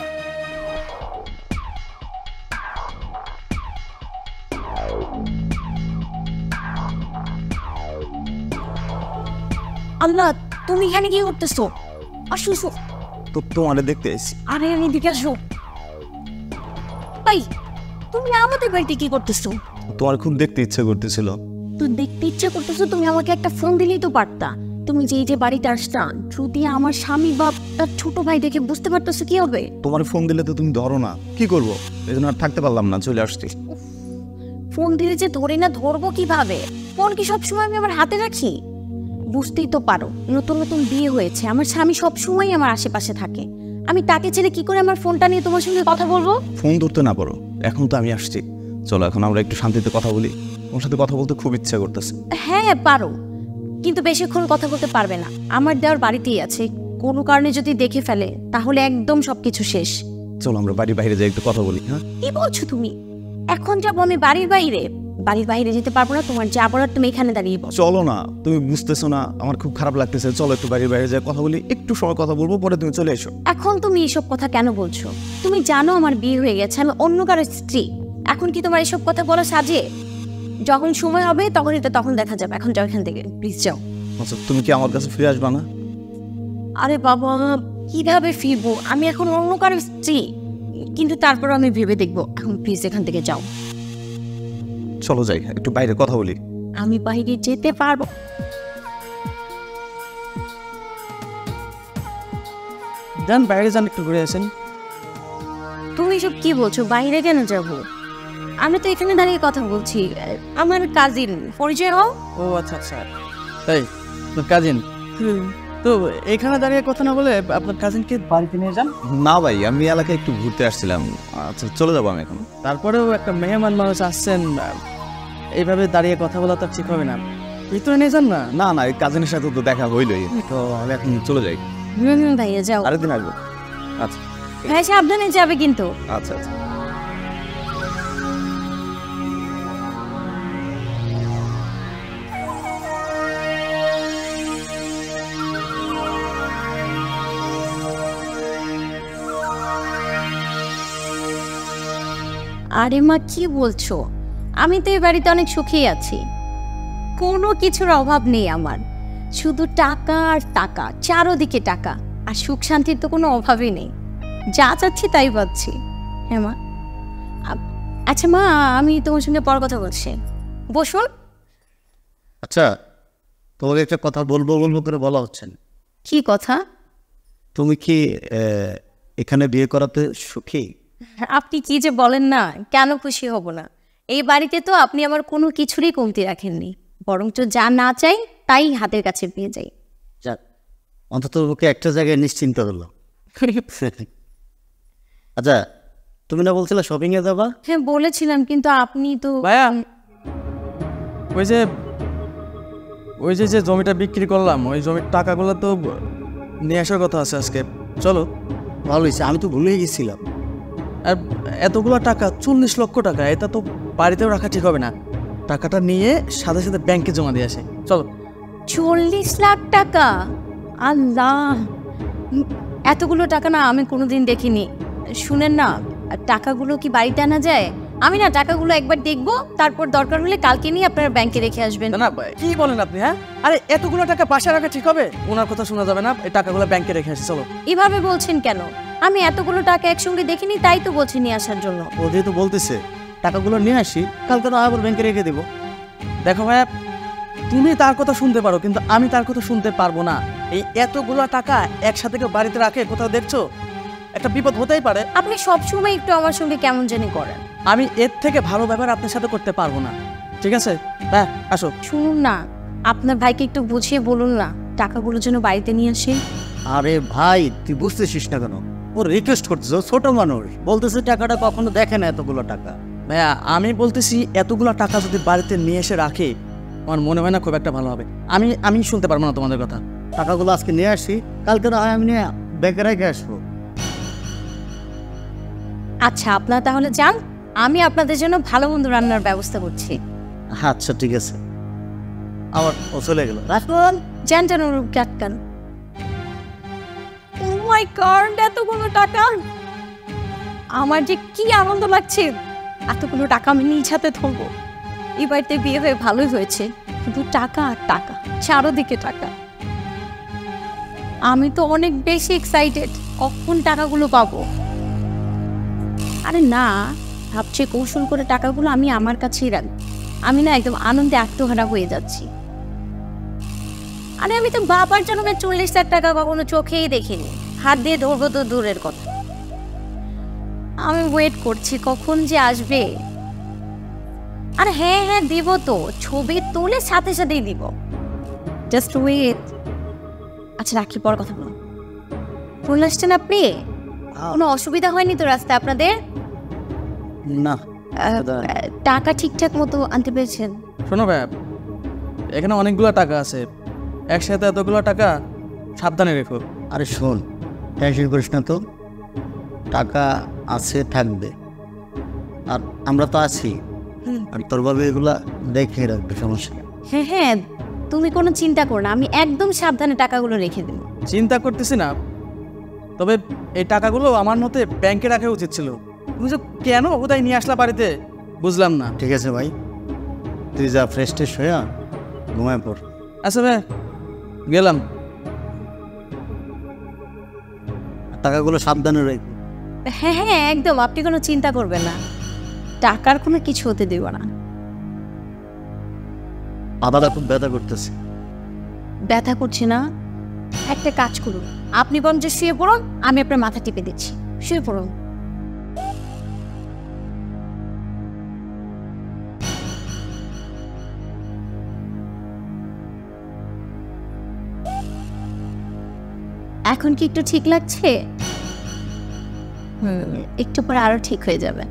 আল্লাহ, তুমি এখানে কি করতেছো? আসো। তো তোমার দেখতে এসেছি। আরে আমি দিকে আসো। ভাই, তুমি আমাদের বাড়িতে কি করতেছো? তোমার খুব দেখতে ইচ্ছে করতেছিল। তুই দেখতে ইচ্ছে করতেছো, তুমি আমাকে একটা ফোন দিলেই তো পারতা। তুমি যে বাড়িতে আসতা, যদি আমার স্বামী বা তার ছোট ভাই দেখে বুঝতে পারতেছো কি হবে? তোমার ফোন দিলে তো তুমি ধরো না, কি করবো? এই জন্য আর থাকতে পারলাম না, চলে আসছি। ফোন দিলে যে ধরে না, ধরবো কিভাবে? ফোন কি সবসময় আমি আমার হাতে রাখি? বুঝতেই তো পারো, নতুন নতুন বিয়ে হয়েছে, আমার স্বামী সবসময় আমার আশেপাশে থাকে। আমি তাকে ছেড়ে কি করে আমার ফোনটা নিয়ে তোমার সঙ্গে কথা বলবো? ফোন ধরতে না পারো, এখন তো আমি আসছি। চলো এখন আমরা একটু শান্তিতে কথা বলি, তোমার সাথে কথা বলতে খুব ইচ্ছা করতেছে। হ্যাঁ পারো, কিন্তু বেশিক্ষণ কথা বলতে পারবে না। আমার দেওয়ার বাড়িতেই আছে, কোনো কারণে যদি দেখে ফেলে তাহলে একদম সবকিছু শেষ। চলো আমরা বাড়ির বাইরে যাই, একটু কথা বলি। হ্যাঁ, কি বলছো তুমি? এখন যাবো আমি বাড়ির বাইরে? বাড়ির বাইরে যেতে পারবো না, তোমার যা বলার তুমি এখানে দাঁড়িয়ে বলো। চলো না, তুমি বুঝতেছো না, আমার খুব খারাপ লাগতেছে। চলো একটু বাড়ির বাইরে যাই, কথা বলি, একটু সময় কথা বলবো, পরে তুমি চলে এসো। এখন তুমি এসব কথা কেন বলছো? তুমি জানো আমার বিয়ে হয়ে গেছে, আমি অন্য কারো স্ত্রী। এখন কি তোমার এসব কথা বলা সাজে? যখন সময় হবে তখন দেখা যাবে। এখন যাও এখান থেকে, প্লিজ যাও। আচ্ছা, তুমি কি আমার কাছে ফিরে আসবা না? আরে বাবা, কিভাবে ফিরবো? আমি এখন অন্য কারো স্ত্রী, কিন্তু তারপর আমি ভেবে দেখবো। এখন প্লিজ এখান থেকে যাও। চলো যাই, একটু বাইরে কথা বলি। আমি বাইরে যেতে পারবো? যান বাইরে যান, একটু ঘুরে আসেন। তুমি সব কি বলছো? বাইরে কেন যাবো? আমি তো এখানে দাঁড়িয়ে কথা বলছি। আমার কাজিন, পরিচয় হও। ও আচ্ছা আচ্ছা, তাই আপনার কাজিন? তো এখানে দাঁড়িয়ে কথা না বলে আপনার কাজিনকে বাড়িতে নিয়ে যান। না ভাই, আমি এলাকায় একটু ঘুরতে আসছিলাম। আচ্ছা চলে যাবো আমি এখন। তারপরেও একটা মেহমান মানুষ আসছেন, এইভাবে দাঁড়িয়ে কথা বলা তো ঠিক হবে না। ভিতরে নিয়ে যান না। না না, এই কাজিনের সাথে তো দেখা হইলই, তো আমি এখন চলে যাই। ভাইয়া যাও, আরেকদিন আসবো। আচ্ছা ভাই সাবধানে যাবে কিন্তু। আচ্ছা আচ্ছা। আরে মা, কি বলছো? আমি তো এই বাড়িতে অনেক সুখী আছি, কোনো কিছুর অভাব নেই আমার। শুধু টাকা আর টাকা, চারোদিকে টাকা, আর সুখ শান্তির তো কোনো অভাবই নেই। যা চাচ্ছি তাই পাচ্ছি। হ্যাঁ মা। আচ্ছা মা, আমি তোমার সঙ্গে পর কথা বলছি, বসুন। আচ্ছা, তোমাকে একটা কথা বলবো করে বলা হচ্ছে না। কি কথা? তুমি কি এখানে বিয়ে করাতে সুখী? আপনি কি যে বলেন না, কেন খুশি হব না? এই বাড়িতে তো আপনি আমার কোনো কিছুরই কমতি রাখেননি, বরঞ্চ যা না চাই তাই হাতের কাছে পেয়ে যাই। যাক, অন্তত ওকে একটা জায়গায় নিশ্চিন্ত হলো। আচ্ছা, তুমি না বলছিলে শপিংয়ে যাবা? হ্যাঁ বলেছিলাম, কিন্তু আপনি তো। ভাইয়া, ওই যে জমিটা বিক্রি করলাম, ওই জমির টাকাগুলো তো নিয়ে আসার কথা আছে আজকে। চলো। ভালো হয়েছে, আমি তো ভুলেই গেছিলাম। আর এতগুলো টাকা, 40 লক্ষ টাকা, এটা তো বাড়িতেও রাখা ঠিক হবে না। টাকাটা নিয়ে সাথে সাথে ব্যাংকে জমা দিয়ে আসে। চলো। 40 লাখ টাকা? আল্লাহ, এতগুলো টাকা না আমি কোনোদিন দেখিনি। শুনেন না, টাকাগুলো কি বাড়িতে আনা যায়? আমি না টাকাগুলো একবার দেখবো, তারপর দরকার হলে কালকে নিয়ে আপনারা ব্যাংকে রেখে আসবেন। না কি বলেন আপনি? হ্যাঁ, আরে এতগুলো টাকা বাসায় রাখা ঠিক হবে? ওনার কথা শোনা যাবে না, এই টাকাগুলো ব্যাংকে রেখে আসি। চলো। এভাবে বলছেন কেন? আমি এতগুলো টাকা একসঙ্গে দেখিনি, তাই তো বলছি নিয়ে আসার জন্য। ও যেহেতু বলতেছে টাকাগুলো নিয়ে আসি, কালকে তো আবার ব্যাংকে রেখে দেবো। দেখো ভাইয়া, তুমি তার কথা শুনতে পারো, কিন্তু আমি তার কথা শুনতে পারবো না। এই এতগুলো টাকা একসাথে কেউ বাড়িতে রাখে? কোথাও দেখছো? একটা বিপদ হতেই পারে। আপনি সবসময় একটু আমার সঙ্গে কেমন জানি করেন। আমি এর থেকে ভালো ব্যবহার আপনার সাথে করতে পারবো না, ঠিক আছে? হ্যাঁ, আসো। শুনুন না, আপনার ভাইকে একটু বুঝিয়ে বলুন না টাকাগুলো যেন বাড়িতে নিয়ে আসে। আরে ভাই তুই বুঝতেছিস না কেন? ও রিকোয়েস্ট করতেছে, ও ছোট মানুষ, বলতেছে টাকাটা কখনো দেখে না এতগুলো টাকা। ভাইয়া আমি বলতেছি এতগুলো টাকা যদি বাড়িতে নিয়ে এসে রাখে আমার মনে হয় না খুব একটা ভালো হবে। আমি শুনতে পারবো না তোমাদের কথা। টাকাগুলো আজকে নিয়ে আসি, কালকে না হয় আমি নিয়ে ব্যাগে রেখে আসবো। আচ্ছা আপনারা তাহলে যান, আমি আপনাদের জন্য ভালো মন্দ রান্নার ব্যবস্থা করছি। আচ্ছা ঠিক আছে। আবার ও চলে গেল। রাখুন। যান যান ওর কাটকান। ও মাই গড, এতগুলো টাকা! আমার যে কি আনন্দ লাগছে, এতগুলো টাকা আমি নিজ হাতে ধরবো। এই বাড়িতে বিয়ে হয়ে ভালোই হয়েছে, শুধু টাকা আর টাকা, চারোদিকে টাকা। আমি তো অনেক বেশি এক্সাইটেড, কখন টাকাগুলো পাবো। আরে না, ভাবছি কৌশল করে টাকাগুলো আমি আমার কাছেই রাখবো। আমি না একদম আনন্দে আত্মহারা হয়ে যাচ্ছি। আরে আমি তো বাবার জন্য 40,000 টাকা কখনো চোখেই দেখিনি, হাত দিয়ে ধরবো তো দূরের কথা। আমি ওয়েট করছি কখন যে আসবে। আর হ্যাঁ হ্যাঁ দিব তো, ছবি তুলে সাথে সাথেই দিব, জাস্ট ওয়েট। আচ্ছা রাখি, পর কথা বলুন। চলে আসছেন আপনি? কোনো অসুবিধা হয়নি তো রাস্তায় আপনাদের? না, টাকা ঠিকঠাক মতো আনতে পেরেছেন? শোনো ভাইয়া, এখানে অনেকগুলো টাকা আছে, একসাথে এতগুলো টাকা সাবধানে রেখো। আরে শোন, টেনশন করিস না তো, টাকা আছে, থাকবে, আর আমরা তো আছি। আর তোর ভাবে এগুলা দেখে রাখবে, সমস্যা নেই। হ্যাঁ হ্যাঁ, তুমি কোনো চিন্তা করো না, আমি একদম সাবধানে টাকাগুলো রেখে দেব। চিন্তা করতেছি না, তবে এই টাকাগুলো আমার মতে ব্যাংকে রাখা উচিত ছিল। তুমি যে কেন কোথায় নিয়ে আসলা বাড়িতে বুঝলাম না। ঠিক আছে ভাই, তুই যা ফ্রেশ ট্রেশ হয়ে ঘুমায় পড়। আচ্ছা ভাই, গেলাম। টাকাগুলো সাবধানে রাখবো। হ্যাঁ হ্যাঁ একদম, আপনি কোনো চিন্তা করবেন না, টাকার কোনো কিছু হতে দেব না। মাথাটা খুব ব্যথা করতেছে। ব্যথা করছে না? একটা কাজ করুন, আপনি বরঞ্চ শুয়ে পড়ুন, আমি আপনার মাথা টিপে দিচ্ছি। শুয়ে পড়ুন। এখন কি একটু ঠিক লাগছে? একটু পরে আরো ঠিক হয়ে যাবে।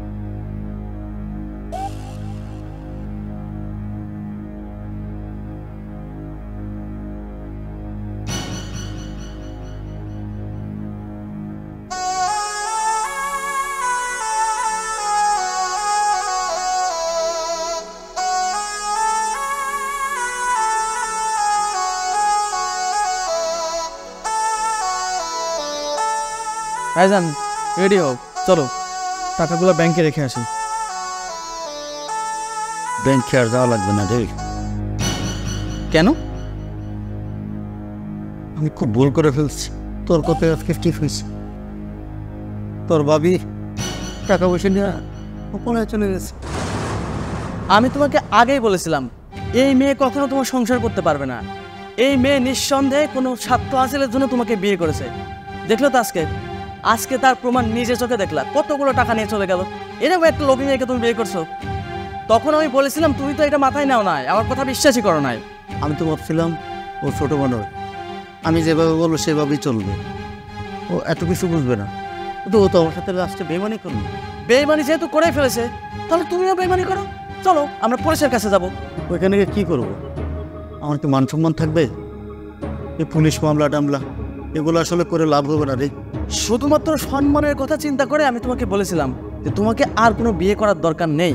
ভাইজান রেডি হোক, চলো টাকাগুলো ব্যাংকে রেখে আসি। ব্যাংকে আর যাওয়া লাগবে না রে। কেন? আমি খুব ভুল করে ফেলছি, তোর কথাই আজকে ঠিক হয়েছে। তোর ভাবি টাকা পয়সা নিয়ে ওপরে চলে গেছে। আমি তোমাকে আগেই বলেছিলাম এই মেয়ে কখনো তোমার সংসার করতে পারবে না। এই মেয়ে নিঃসন্দেহে কোনো স্বার্থ হাসিলের জন্য তোমাকে বিয়ে করেছে। দেখলো তো আজকে তার প্রমাণ নিজে চোখে দেখলা, কতগুলো টাকা নিয়ে চলে গেল। এরকম একটা লোভী মেয়েকে তুমি বিয়ে করছো। তখন আমি বলেছিলাম তুমি তো এটা মাথায় নাও নাই, আমার কথা বিশ্বাসই করো নাই। আমি তো ভাবছিলাম ও ছোটো মানুষ, আমি যেভাবে বলবো সেভাবেই চলবে, ও এত কিছু বুঝবে না। কিন্তু ও তো আমার সাথে লাস্টে বেইমানি করবে। বেইমানি যেহেতু করেই ফেলেছে, তাহলে তুমিও বেইমানি করো। চলো আমরা পুলিশের কাছে যাব। ওইখানে গিয়ে কী করবো? আমার কি মান সম্মান থাকবে? এই পুলিশ মামলা টামলা এগুলো আসলে করে লাভ হবে না রে। শুধুমাত্র সম্মানের কথা চিন্তা করে আমি তোমাকে বলেছিলাম যে তোমাকে আর কোনো বিয়ে করার দরকার নেই।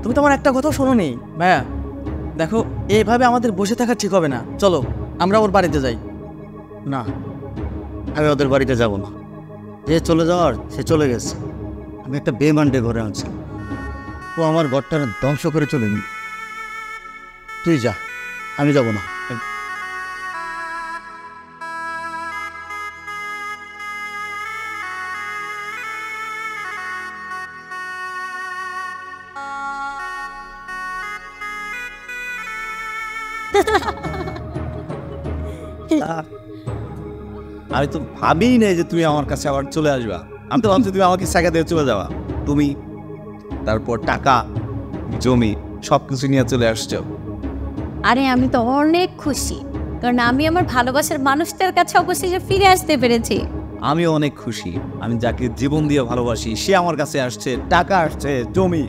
তুমি তো আমার একটা কথাও শোনোনি। ভাইয়া দেখো, এইভাবে আমাদের বসে থাকা ঠিক হবে না, চলো আমরা ওর বাড়িতে যাই। না, আমি ওদের বাড়িতে যাব না। যে চলে যাওয়ার সে চলে গেছে। আমি একটা বেমানডে ঘরে আনছি, ও আমার ঘরটা ধ্বংস করে চলে গেল। তুই যা, আমি যাব না। আমি তো ভাবিই নাই যে তুমি আমার কাছে আবার চলে আসবা। আমি তো ভাবছি তুমি আমাকে টাকা দিয়ে চলে যাওয়া। তুমি তারপর টাকা জমি সব কিছু নিয়ে চলে আসছো। আরে আমি তো অনেক খুশি, কারণ আমি আমার ভালোবাসার মানুষটার কাছে অবশেষে ফিরে আসতে পেরেছি। আমি অনেক খুশি, আমি যাকে জীবন দিয়ে ভালোবাসি সে আমার কাছে আসছে, টাকা আসছে, জমি,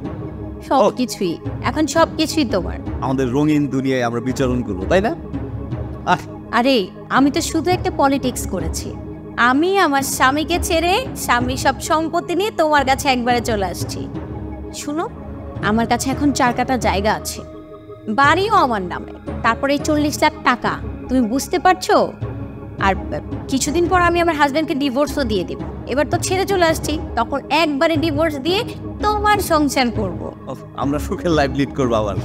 সবকিছুই এখন সবকিছুই তোমার। আমাদের রঙিন দুনিয়ায় আমরা বিচরণ করবো, তাই না? আরে আমি তো শুধু একটা পলিটিক্স করেছি। আমি আমার স্বামীকে ছেড়ে স্বামী সব সম্পত্তি নিয়ে তোমার কাছে একবারে চলে আসছি। শুনো, আমার কাছে এখন 4 কাঠা জায়গা আছে, বাড়িও আমার নামে, তারপরে 40 লাখ টাকা। তুমি বুঝতে পারছো? আর কিছুদিন পর আমি আমার হাজব্যান্ডকে ডিভোর্সও দিয়ে দিব। এবার তো ছেড়ে চলে আসছি, তখন একবারে ডিভোর্স দিয়ে তোমার সংসার করব। আমরা সুখের লাইফ লিড করবো আবার।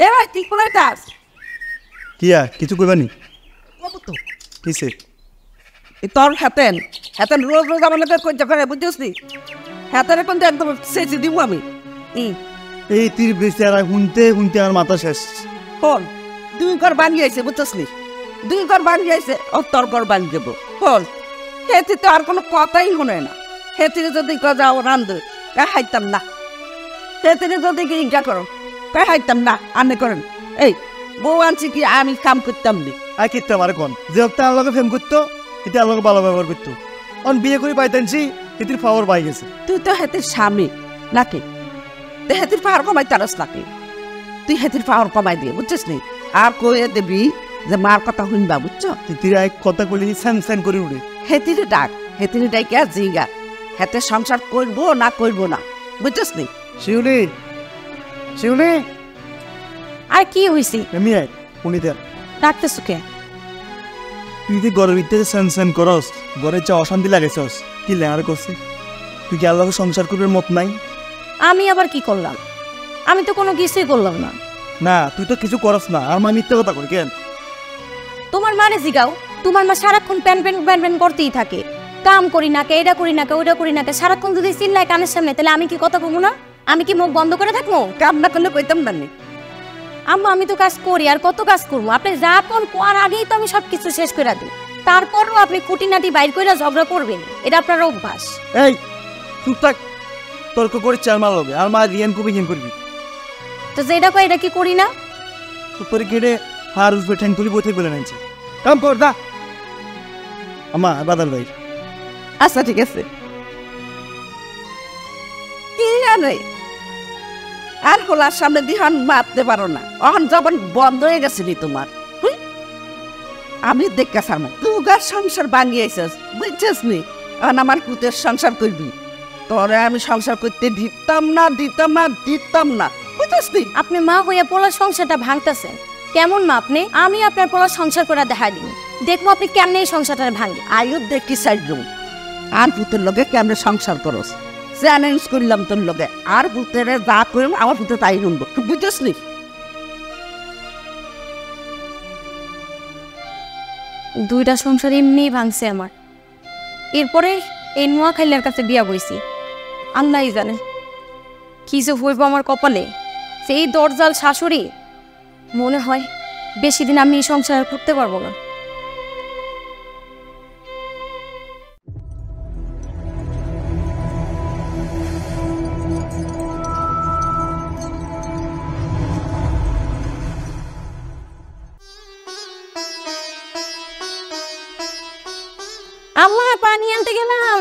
এবার ঠিক করে কাজ কি আর কিছু কইবানি? কিসে? তোর হাতেন হাতেন রোজ রোজ আমার লোকের কইতে পারে, বুঝছিস নি? হাতের কিন্তু একদম সেচে দিব আমি। এই তীর বেশি আর শুনতে শুনতে আমার মাথা শেষ। হল 2 ঘর বানিয়ে আইছে, বুঝছিস নি? 2 ঘর বানিয়ে আইছে, ও তোর ঘর বানিয়ে দেবো। হল হেতি তো আর কোনো কথাই শুনে না। হেতিরে যদি যাও রান্ধ হাইতাম না, হেতিরে যদি ইজ্ঞা করো হাইতাম না, আনে করেন। এই বউ আনছি কি আমি কাম করতাম নি? আর কিত্তা আমার কোন যে হপ্তাহ আমার লগে ফেম করতো, এটা আমার লগে ভালো ব্যবহার করতো। অন বিয়ে করে পাইতেনছি, এটির পাওয়ার পাই গেছে। তুই তো হেতির স্বামী নাকি? তুই হেতির পাওয়ার কমাই তারস নাকি? তুই হেতির পাওয়ার কমাই দিয়ে, বুঝছিস নি? আর কয়ে দিবি যে মার কথা শুনবা, বুঝছো? তিতির এক কথা কইলি স্যান স্যান করে উড়ে। হেতিরে ডাক, হেতিরে ডাকে আর জিগা হেতে সংসার করবো না করবো না, বুঝছিস নি? শিউলি, শিউলি, আর কি হইছে? এমনি আয় উনি দেন ডাকতেছো কে? তুই যে ঘরের ভিতরে স্যান স্যান করস, ঘরের চা অশান্তি লাগেছস, কি লেঙার করছে? তুই কি আল্লাহকে সংসার করবার মত নাই? আমি আবার কি করলাম? আমি তো কোনো কিছুই করলাম না। না তুই তো কিছু করস না, আর মা মিথ্যা কথা কই কেন? তোমার মানে জিগাও, তোমার মা সারাক্ষণ প্যান প্যান প্যান প্যান করতেই থাকে। কাম করি না কে, এটা করি না কে, ওইটা করি না কে, সারাক্ষণ যদি চিল্লায় কানের সামনে, তাহলে আমি কি কথা বলবো না? আমি কি মুখ বন্ধ করে থাকবো? কাম না করলে কইতাম না নি? আম্মা আমি তো কাজ করি, আর কত কাজ করবো? আপনি যা কোন কোয়ার আগেই তো আমি সবকিছু শেষ করে দিই, তারপরও আপনি খুঁটিনাটি বাইর করে ঝগড়া করবেন, এটা আপনার অভ্যাস। এই চুপ থাক, তর্ক করে চার মার লগে আর মা রিয়ান কবি হিন করবি। তো যেটা কয় এটা কি করি না? তোর কেটে হার উঠবে ঠ্যাং তুলি বইতে বলে নাইছে। কাম কর দা আমা বাদাল ভাই। আচ্ছা ঠিক আছে, কি জানে আর হোলার সামনে দিহান মারতে পারো না। অহন যখন বন্ধ হয়ে গেছিলি তোমার, আমি দেখা সামনে তুগার সংসার বানিয়েছিস, বুঝছিস নি? এখন আমার কুতের সংসার করবি, তোরে আমি সংসার করতে দিতাম না, দিতাম না, দিতাম না, বুঝছিস নি? আপনি মা হইয়া পোলার সংসারটা ভাঙতেছেন কেমন মা আপনি? আমি আপনার পোলার সংসার করে দেখাই দিন, দেখবো আপনি কেমনে এই সংসারটা ভাঙে। আয়ু দেখি সাইড আর পুতের লগে কেমনে সংসার করস চ্যালেঞ্জ করলাম তোর লগে। আর পুতের যা করলাম আমার পুতে তাই শুনবো, বুঝছিস নি? দুইটা সংসার এমনিই ভাঙছে আমার। এরপরে এই নোয়াখাইলার কাছে বিয়া বইছি, আল্লাহই জানে কি যে হইব আমার কপালে। সেই দরজাল শাশুড়ি, মনে হয় বেশি দিন আমি এই সংসার করতে পারবো না। আম্মা পানি আনতে গেলাম।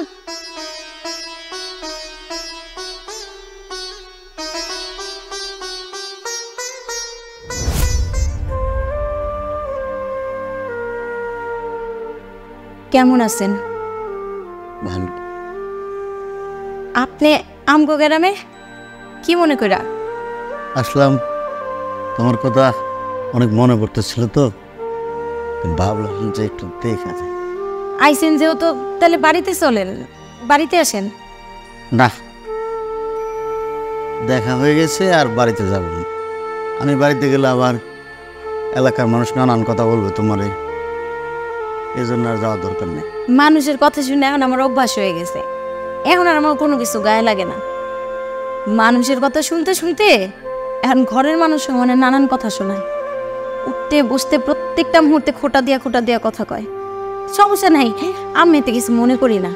কেমন আছেন? ভালো। আপনি আমগো গ্রামে কি মনে করা? আসলাম, তোমার কথা অনেক মনে পড়তেছিল তো ভাবলাম যে একটু দেখা যায়। আইসেন যেহেতু তাহলে বাড়িতে চলেন, বাড়িতে আসেন। না, দেখা হয়ে গেছে আর বাড়িতে যাব না। আমি বাড়িতে গেলে আবার এলাকার মানুষ নানান কথা বলবে তোমারে, এই জন্য আর যাওয়ার দরকার নেই। মানুষের কথা শুনে এখন আমার অভ্যাস হয়ে গেছে, এখন আর আমার কোনো কিছু গায়ে লাগে না। মানুষের কথা শুনতে শুনতে এখন ঘরের মানুষ মানে নানান কথা শোনায়, উঠতে বসতে প্রত্যেকটা মুহূর্তে খোটা দিয়া কথা কয়। সমস্যা নাই, আমি এতে কিছু মনে করি না,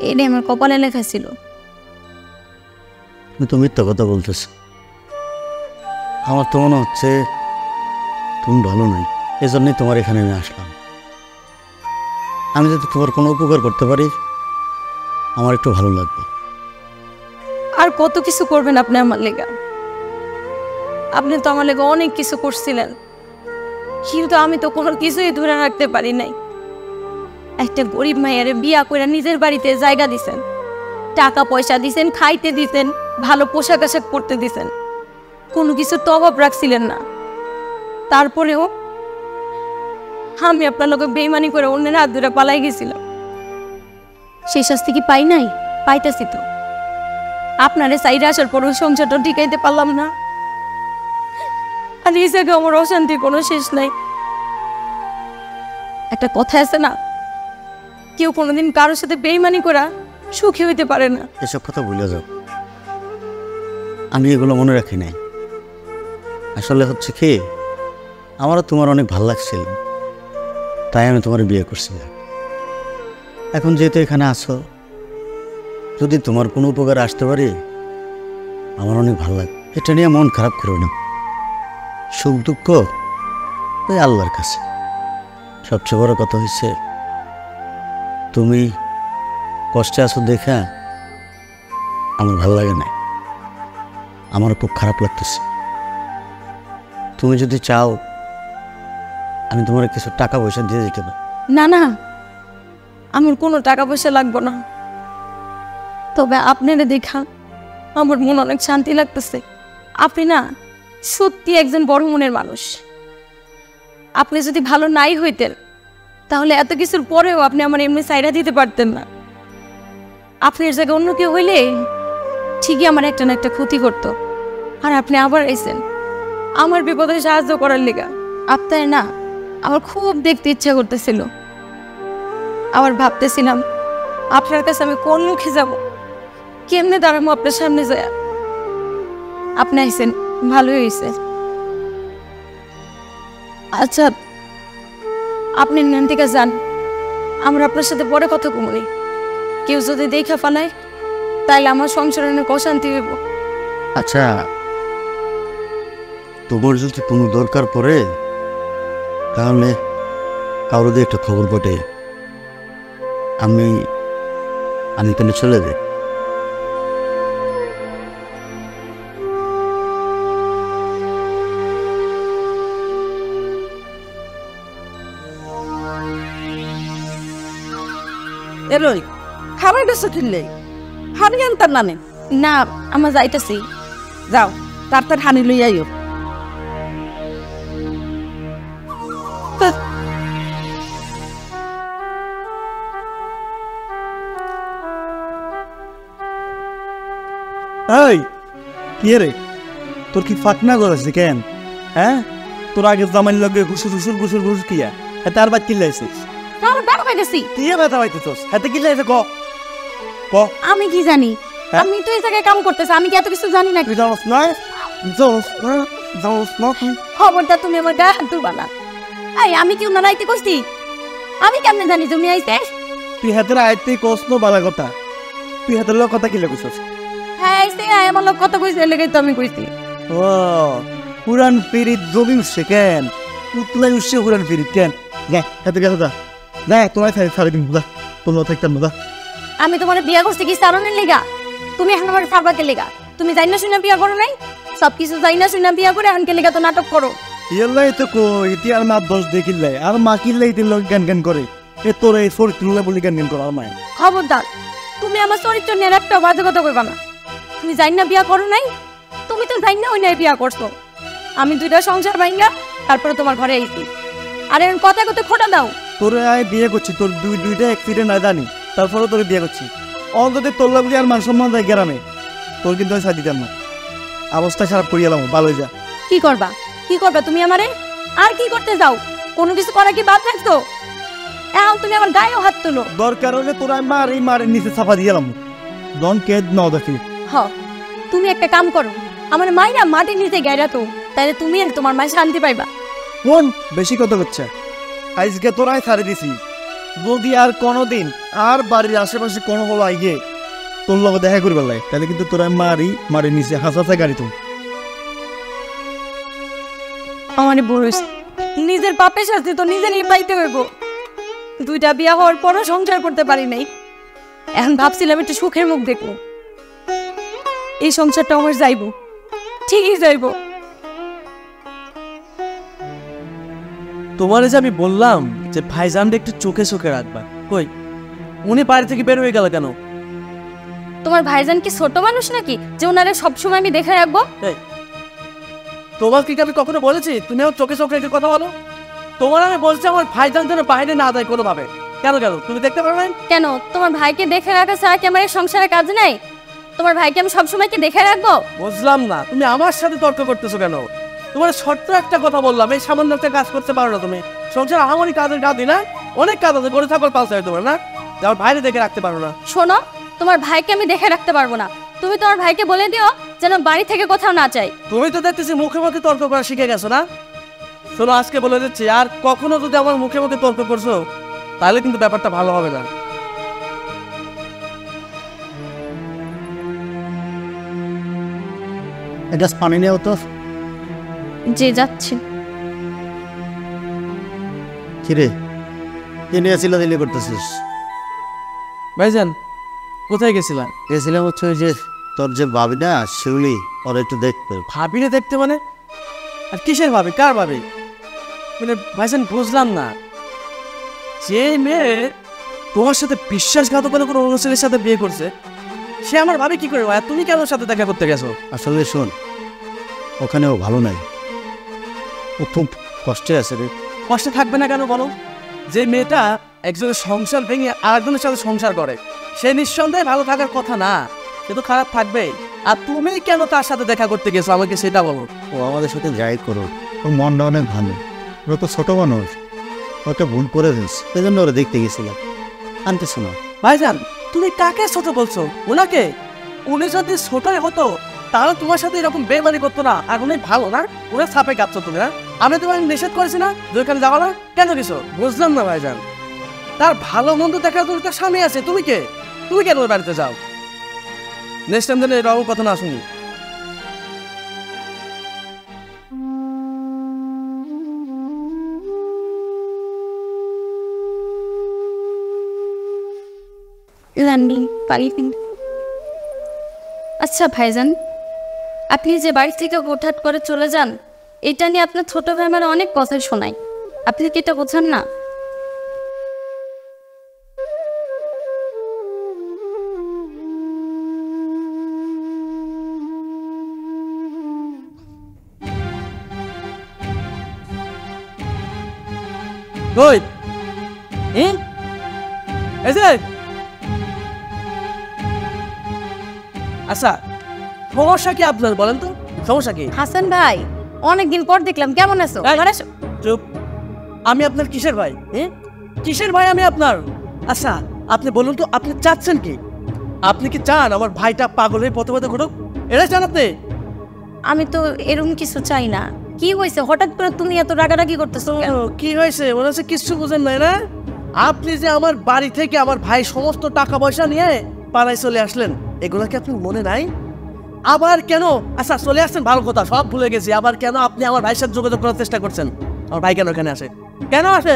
এটা আমার কপালে লেখা ছিল। তুমি তো মিথ্যা কথা বলতেছ। আমার তো মনে হচ্ছে তুমি ভালো নই, এজন্যই তোমার এখানে আমি আসলাম। আমি যদি তোমার কোনো উপকার করতে পারি আমার একটু ভালো লাগবে। আর কত কিছু করবেন আপনি আমার লেগা? আপনি তো আমার লেগে অনেক কিছু করছিলেন, কিন্তু আমি তো কোনো কিছুই ধরে রাখতে পারি নাই। একটা গরিব মায়ের বিয়া করে নিজের বাড়িতে জায়গা দিছেন, টাকা পয়সা দিছেন, খাইতে দিছেন, ভালো পোশাক আশাক পরতে দিছেন, কোনো কিছুর তো অভাব রাখছিলেন না। তারপরেও আমি আপনার লোকে বেইমানি করে অন্যের হাত ধরে পালাই গেছিলাম। সেই শাস্তি কি পাই নাই? পাইতেছি তো। আপনারে সাইডে আসার পরও সংসারটা টিকাইতে পারলাম না, আর এই জায়গায় আমার অশান্তির কোনো শেষ নাই। একটা কথা আছে না, কেউ কোনোদিন কারোর সাথে বেইমানি করা সুখী হইতে পারে না। এসব কথা ভুলে যাও, আমি এগুলো মনে রাখি নাই। আসলে হচ্ছে কি, আমারও তোমার অনেক ভালো লাগছিল, তাই আমি তোমার বিয়ে করছিলাম। এখন যেহেতু এখানে আছো, যদি তোমার কোনো উপকার আসতে পারি আমার অনেক ভালো লাগে। এটা নিয়ে মন খারাপ করো না, সুখ দুঃখ ওই আল্লাহর কাছে। সবচেয়ে বড় কথা হচ্ছে তুমি কষ্টে আছো দেখা আমার ভালো লাগে না, আমার খুব খারাপ লাগতেছে। তুমি যদি চাও আমি তোমার কিছু টাকা পয়সা দিয়ে দিতে পারি। না না, আমার কোনো টাকা পয়সা লাগবে না, তবে আপনারা দেখা আমার মন অনেক শান্তি লাগতেছে। আপনি না সত্যি একজন বড় মনের মানুষ। আপনি যদি ভালো নাই হইতেন তাহলে এত কিছুর পরেও আপনি আমার এমনি সাইডা দিতে পারতেন না। আপনার জায়গায় অন্য কেউ হইলে ঠিকই আমার একটা না একটা ক্ষতি করতো, আর আপনি আবার এসেছেন আমার বিপদে সাহায্য করার লেগা। আপনার না আমার খুব দেখতে ইচ্ছা করতেছিল, আবার ভাবতেছিলাম আপনার কাছে আমি কোন মুখে যাব, কেমনে দাঁড়াবো আপনার সামনে যায়। আপনি আইসেন, ভালোই হয়েছে। আচ্ছা, আপনি নেন থেকে যান, আমরা আপনার সাথে পরে কথা কমুনি। কেউ যদি দেখা ফেলায় তাইলে আমার সংসারে অনেক অশান্তি হইব। আচ্ছা, তোমার যদি কোনো দরকার পড়ে তাহলে কারো দিয়ে একটা খবর পাঠে আমি এখানে চলে যাই। এলোই খাবার বেশি কিনলে হানি আনতার নানে না, আমার যাইতেছি। যাও, তার হানি লই আইও। এই কি রে, তোর কি ফাটনা করেছে কেন? হ্যাঁ, তোর আগে জামাইন লগে ঘুষুর ঘুষুর ঘুষুর ঘুষুর কিয়া হাতে আর বাদ কিল্লাইছিস? আমার ব্যথা পাইতেছি। তুই ব্যথা পাইতেছস, হাতে কিল্লাইছে ক ক। আমি কি জানি? আমি তো এই জায়গায় কাম করতেছি, আমি কি এত কিছু জানি না? তুই জানোস না, জানোস না, জানোস না। খবরদার তুমি আমার গায়ে হাত তুলবা না। এই আমি কি উনার আইতে কইছি? আমি কেমনে জানি তুমি আইতে? তুই হাতের আয়তে কস নো বালা কথা, তুই হাতের লোক কথা কিল্লা কইছস? হ্যাঁ, আইতে আমার লোক কত কইছে, লেগে তো আমি কইছি। ও পুরান পিরিত জমি উঠছে কেন? উতলাই উঠছে পুরান পিরিত কেন? যা হাতে গেছে, যা যা, তোমায় ছাড়ি দিন, যা তোর থাকতাম না। আমি তোমার বিয়া করছি কি সারণের লেগা? তুমি এখন আমার সারবাকে লেগা? তুমি যাই না শুনে বিয়া করো নাই? সবকিছু যাই না শুনে বিয়া করে আনকে লেগা তো নাটক করো। ইয়াল্লাই তো কই ইতি আর মা দোষ দেখিল্লাই আর মা কিল্লাই তিন লোক গান গান করে। এ তোর এই চরিত্রগুলো বলি গান গান করো আর মায়। খবরদার, তুমি আমার চরিত্র নিয়ে একটা বাজে কথা কইবা না। তুমি যাই না বিয়া করো নাই? তুমি তো যাই না ওই নাই বিয়া করছো। আমি দুইটা সংসার ভাঙ্গা তারপরে তোমার ঘরে আইছি, আর এখন কথা কথা খোটা দাও। তোরে আয় বিয়ে করছি, তোর দুইটা অ্যাক্সিডেন্ট না জানি, তারপরে তোরে বিয়ে করছি। অন্তত তোর লাগলি আর মান সম্মান দেয় গ্রামে, তোর কিন্তু আমি সাথ দিতাম না। অবস্থা খারাপ করিয়ে এলাম, ভালো যা। কি করবা? কি করবা তুমি আমারে? আর কি করতে যাও? কোনো কিছু করা কি বাদ রাখতো? এখন তুমি আমার গায়েও হাত তুলো। দরকার হলে তোরা মারে নিচে চাপা দিয়ে এলাম। ডন কেদ নাও দেখি। হ, তুমি একটা কাম করো, আমার মাইরা মাটির নিচে গায়রা তো, তাইলে তুমি আর তোমার মায়ের শান্তি পাইবা। কোন বেশি কথা হচ্ছে? আজকে তোরাই ছাড়ে দিছি, যদি আর কোনোদিন আর বাড়ির আশেপাশে কোনো হলো আইগে তোর লগে দেখা করবার লাগে, তাহলে কিন্তু তোরা মারি নিচে হাসাতে গাড়ি তো। আমার বয়স নিজের পাপের শাস্তি তো নিজে নিয়ে পাইতে হইব। 2টা বিয়া হওয়ার পরও সংসার করতে পারি নাই। এখন ভাবছিলাম একটু সুখের মুখ দেখবো। এই সংসারটা আমার যাইব, ঠিকই যাইব। তোমারে যে আমি বললাম যে ভাইজানটা একটু চোখে চোখে রাখবা, কই উনি বাড়ি থেকে বের হয়ে গেল কেন? তোমার ভাইজান কি ছোট মানুষ নাকি যে ওনারে সবসময় আমি দেখে রাখবো? এই তোমাকে কি আমি কখনো বলেছি তুমি আমার চোখে চোখে রেখে কথা বলো? তোমার আমি বলছি আমার ভাইজান যেন বাইরে না দেয় কোনোভাবে। কেন কেন তুমি দেখতে পারো না? কেন তোমার ভাইকে দেখে রাখা ছাড়া কি আমার এই সংসারে কাজ নাই? তোমার ভাইকে আমি সবসময় কি দেখে রাখবো? বুঝলাম না তুমি আমার সাথে তর্ক করতেছো কেন? তোমার ছোট্ট একটা কথা বললাম, এই সামান্য একটা কাজ করতে পারো না তুমি? সংসার আমারই কাজের কাজ না, অনেক কাজ আছে, গরু ছাগল পালতে হয় তোমার না, আমার ভাইরে দেখে রাখতে পারো না। শোনো, তোমার ভাইকে আমি দেখে রাখতে পারবো না। তুমি তোমার ভাইকে বলে দিও যেন বাড়ি থেকে কোথাও না চাই। তুমি তো দেখতেছি মুখে মুখে তর্ক করা শিখে গেছো না? শোনো, আজকে বলে দিচ্ছি, আর কখনো যদি আমার মুখে মুখে তর্ক করছো তাহলে কিন্তু ব্যাপারটা ভালো হবে না। এটা পানি নেও তো। যে যাচ্ছে কিরে, কি নিয়ে চিল্লাচিল্লি করতেছিস? ভাইজান কোথায় গেছিলাম? গেছিলাম হচ্ছে ওই যে তোর যে ভাবি না শিউলি, ওরা একটু দেখতে। ভাবিরে দেখতে মানে? আর কিসের ভাবি, কার ভাবি? মানে ভাইজান বুঝলাম না, যে মেয়ে তোমার সাথে বিশ্বাসঘাতকতা করে অন্য ছেলের সাথে বিয়ে করছে সে আমার ভাবি কি করে? ভাই তুমি কেন ওর সাথে দেখা করতে গেছো? আসলে শোন, ওখানে ও ভালো নাই, ও খুব কষ্টে আছে রে। কষ্টে থাকবে না কেন বলো? যে মেয়েটা একজনের সংসার ভেঙে আরেকজনের সাথে সংসার করে সে নিঃসন্দেহে ভালো থাকার কথা না, সে তো খারাপ থাকবে। আর তুমি কেন তার সাথে দেখা করতে গেছো আমাকে সেটা বলো। ও আমাদের সাথে যাই করো, ওর মনটা অনেক ভালো, ওরা তো ছোট মানুষ, ওটা ভুল করে ফেলছে, সেই জন্য ওরা দেখতে গেছিলাম। আনতে শোনো ভাইজান, তুমি কাকে ছোট বলছো? ওনাকে? উনি যদি ছোটই হতো তাহলে তোমার সাথে এরকম বেমানি করতো না। আর উনি ভালো না, ওরা ছাপে কাঁপছো তুমি না? আমি তোমার নিষেধ করেছি না যে ওখানে যাওয়া না, কেন গেছো? বুঝলাম না ভাইজান, তার ভালো মন্দ দেখার জন্য তার স্বামী আছে, তুমি কে? তুমি কেন ওর বাড়িতে যাও? নেক্সট টাইম যেন এরকম কথা না শুনি। আচ্ছা ভাইজান, আপনি যে বাড়ি থেকে হঠাৎ করে চলে যান এটা নিয়ে আপনার ছোট ভাই আমার অনেক কথা শোনায়, আপনি কি এটা বোঝেন না? কই আচ্ছা, সমস্যা কি আপনার বলেন তো? সমস্যা কি? হাসান ভাই, অনেকদিন পর দেখলাম, কেমন আছো? চুপ, আমি আপনার কিসের ভাই? কিসের ভাই আমি আপনার? আচ্ছা আপনি বলুন তো, আপনি চাচ্ছেন কি? আপনি কি চান আমার ভাইটা পাগল হয়ে পথে পথে ঘুরুক? এটা চান আপনি? আমি তো এরকম কিছু চাই না। কি হয়েছে হঠাৎ করে তুমি এত রাগারাগি করতেছো? কি হয়েছে মনে হচ্ছে কিছু বুঝেন নাই না? আপনি যে আমার বাড়ি থেকে আমার ভাই সমস্ত টাকা পয়সা নিয়ে পাড়ায় চলে আসলেন, এগুলো কি আপনার মনে নাই? আবার কেন? আচ্ছা চলে আসছেন ভালো কথা, সব ভুলে গেছি। আবার কেন আপনি আমার ভাইয়ের সাথে যোগাযোগ করার চেষ্টা করছেন? আমার ভাই কেন এখানে আসে? কেন আসে?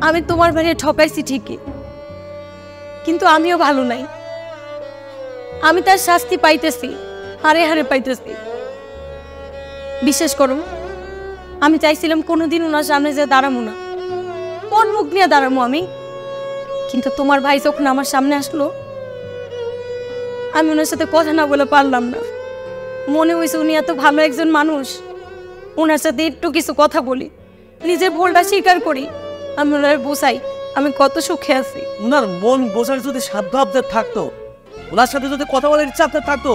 আমি তোমার ভাইয়ের ঠকাইছি ঠিকই, কিন্তু আমিও ভালো নাই। আমি তার শাস্তি পাইতেছি, হারে হারে পাইতেছি। বিশ্বাস করো, আমি চাইছিলাম কোনোদিন ওনার সামনে যে দাঁড়াবো না, কোন মুখ নিয়ে দাঁড়াবো আমি। কিন্তু তোমার ভাই যখন আমার সামনে আসলো, আমি ওনার সাথে কথা না বলে পারলাম না। মনে হয়েছে উনি এত ভালো একজন মানুষ, ওনার সাথে একটু কিছু কথা বলি, নিজের ভুলটা স্বীকার করি, আমি ওনার বোঝাই আমি কত সুখে আছি। ওনার মন বোঝার যদি সাধ্য আপনার থাকতো, ওনার সাথে যদি কথা বলার ইচ্ছা আপনার থাকতো,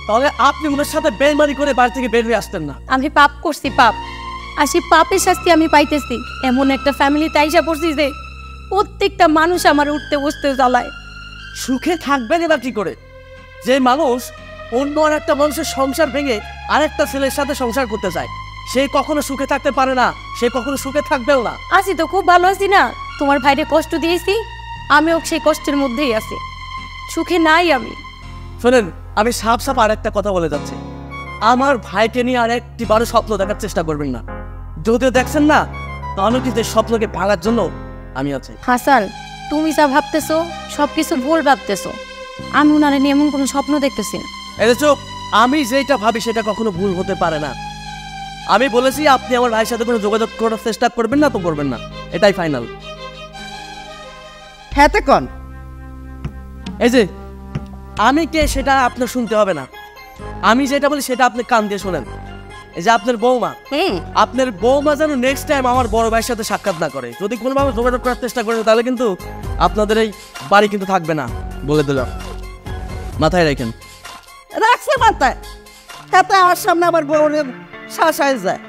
তাহলে আপনি ওনার সাথে বেইমানি করে বাড়ি থেকে বের হয়ে আসতেন না। আমি পাপ করছি, পাপ, আর সেই পাপের শাস্তি আমি পাইতেছি। এমন একটা ফ্যামিলিতে আইসা পড়ছি যে প্রত্যেকটা মানুষ আমার উঠতে বসতে জ্বালায়। সুখে থাকবেন এবার কি করে? যে মানুষ অন্য আর একটা মানুষের সংসার ভেঙে আরেকটা ছেলের সাথে সংসার করতে চায়, সে কখনো সুখে থাকতে পারে না, সে কখনো সুখে থাকবেও না। আছি তো, খুব ভালো আছি না। তোমার ভাইরে কষ্ট দিয়েছি, আমিও সেই কষ্টের মধ্যেই আছি, সুখে নাই আমি। শোনেন, আমি সাফ সাফ আর একটা কথা বলে যাচ্ছি, আমার ভাইকে নিয়ে আর একটি বারো স্বপ্ন দেখার চেষ্টা করবেন না। যদিও দেখছেন না, তাহলে কিন্তু এই স্বপ্নকে ভাঙার জন্য আমি আছি। হাসান, তুমি যা ভাবতেছো সব কিছু ভুল ভাবতেছো। আমি ওনারে নিয়ে এমন কোনো স্বপ্ন দেখতেছি না। এই যে চুপ, আমি যেটা ভাবি সেটা কখনো ভুল হতে পারে না। আমি বলেছি আপনি আমার ভাইয়ের সাথে কোনো যোগাযোগ করার চেষ্টা করবেন না তো করবেন না, এটাই ফাইনাল। হ্যাঁ তে কন। এই যে আমি কে সেটা আপনার শুনতে হবে না, আমি যেটা বলি সেটা আপনি কান দিয়ে শোনেন। এই যে আপনার বৌমা, আপনার বৌমা যেন নেক্সট টাইম আমার বড় ভাইয়ের সাথে সাক্ষাৎ না করে। যদি কোনোভাবে যোগাযোগ করার চেষ্টা করে তাহলে কিন্তু আপনাদের এই বাড়ি কিন্তু থাকবে না, বলে দিলাম, মাথায় রাখেন। রাখছে মাথায়, হাতে আমার সামনে আমার বউরের শ্বাস হয়ে যায়।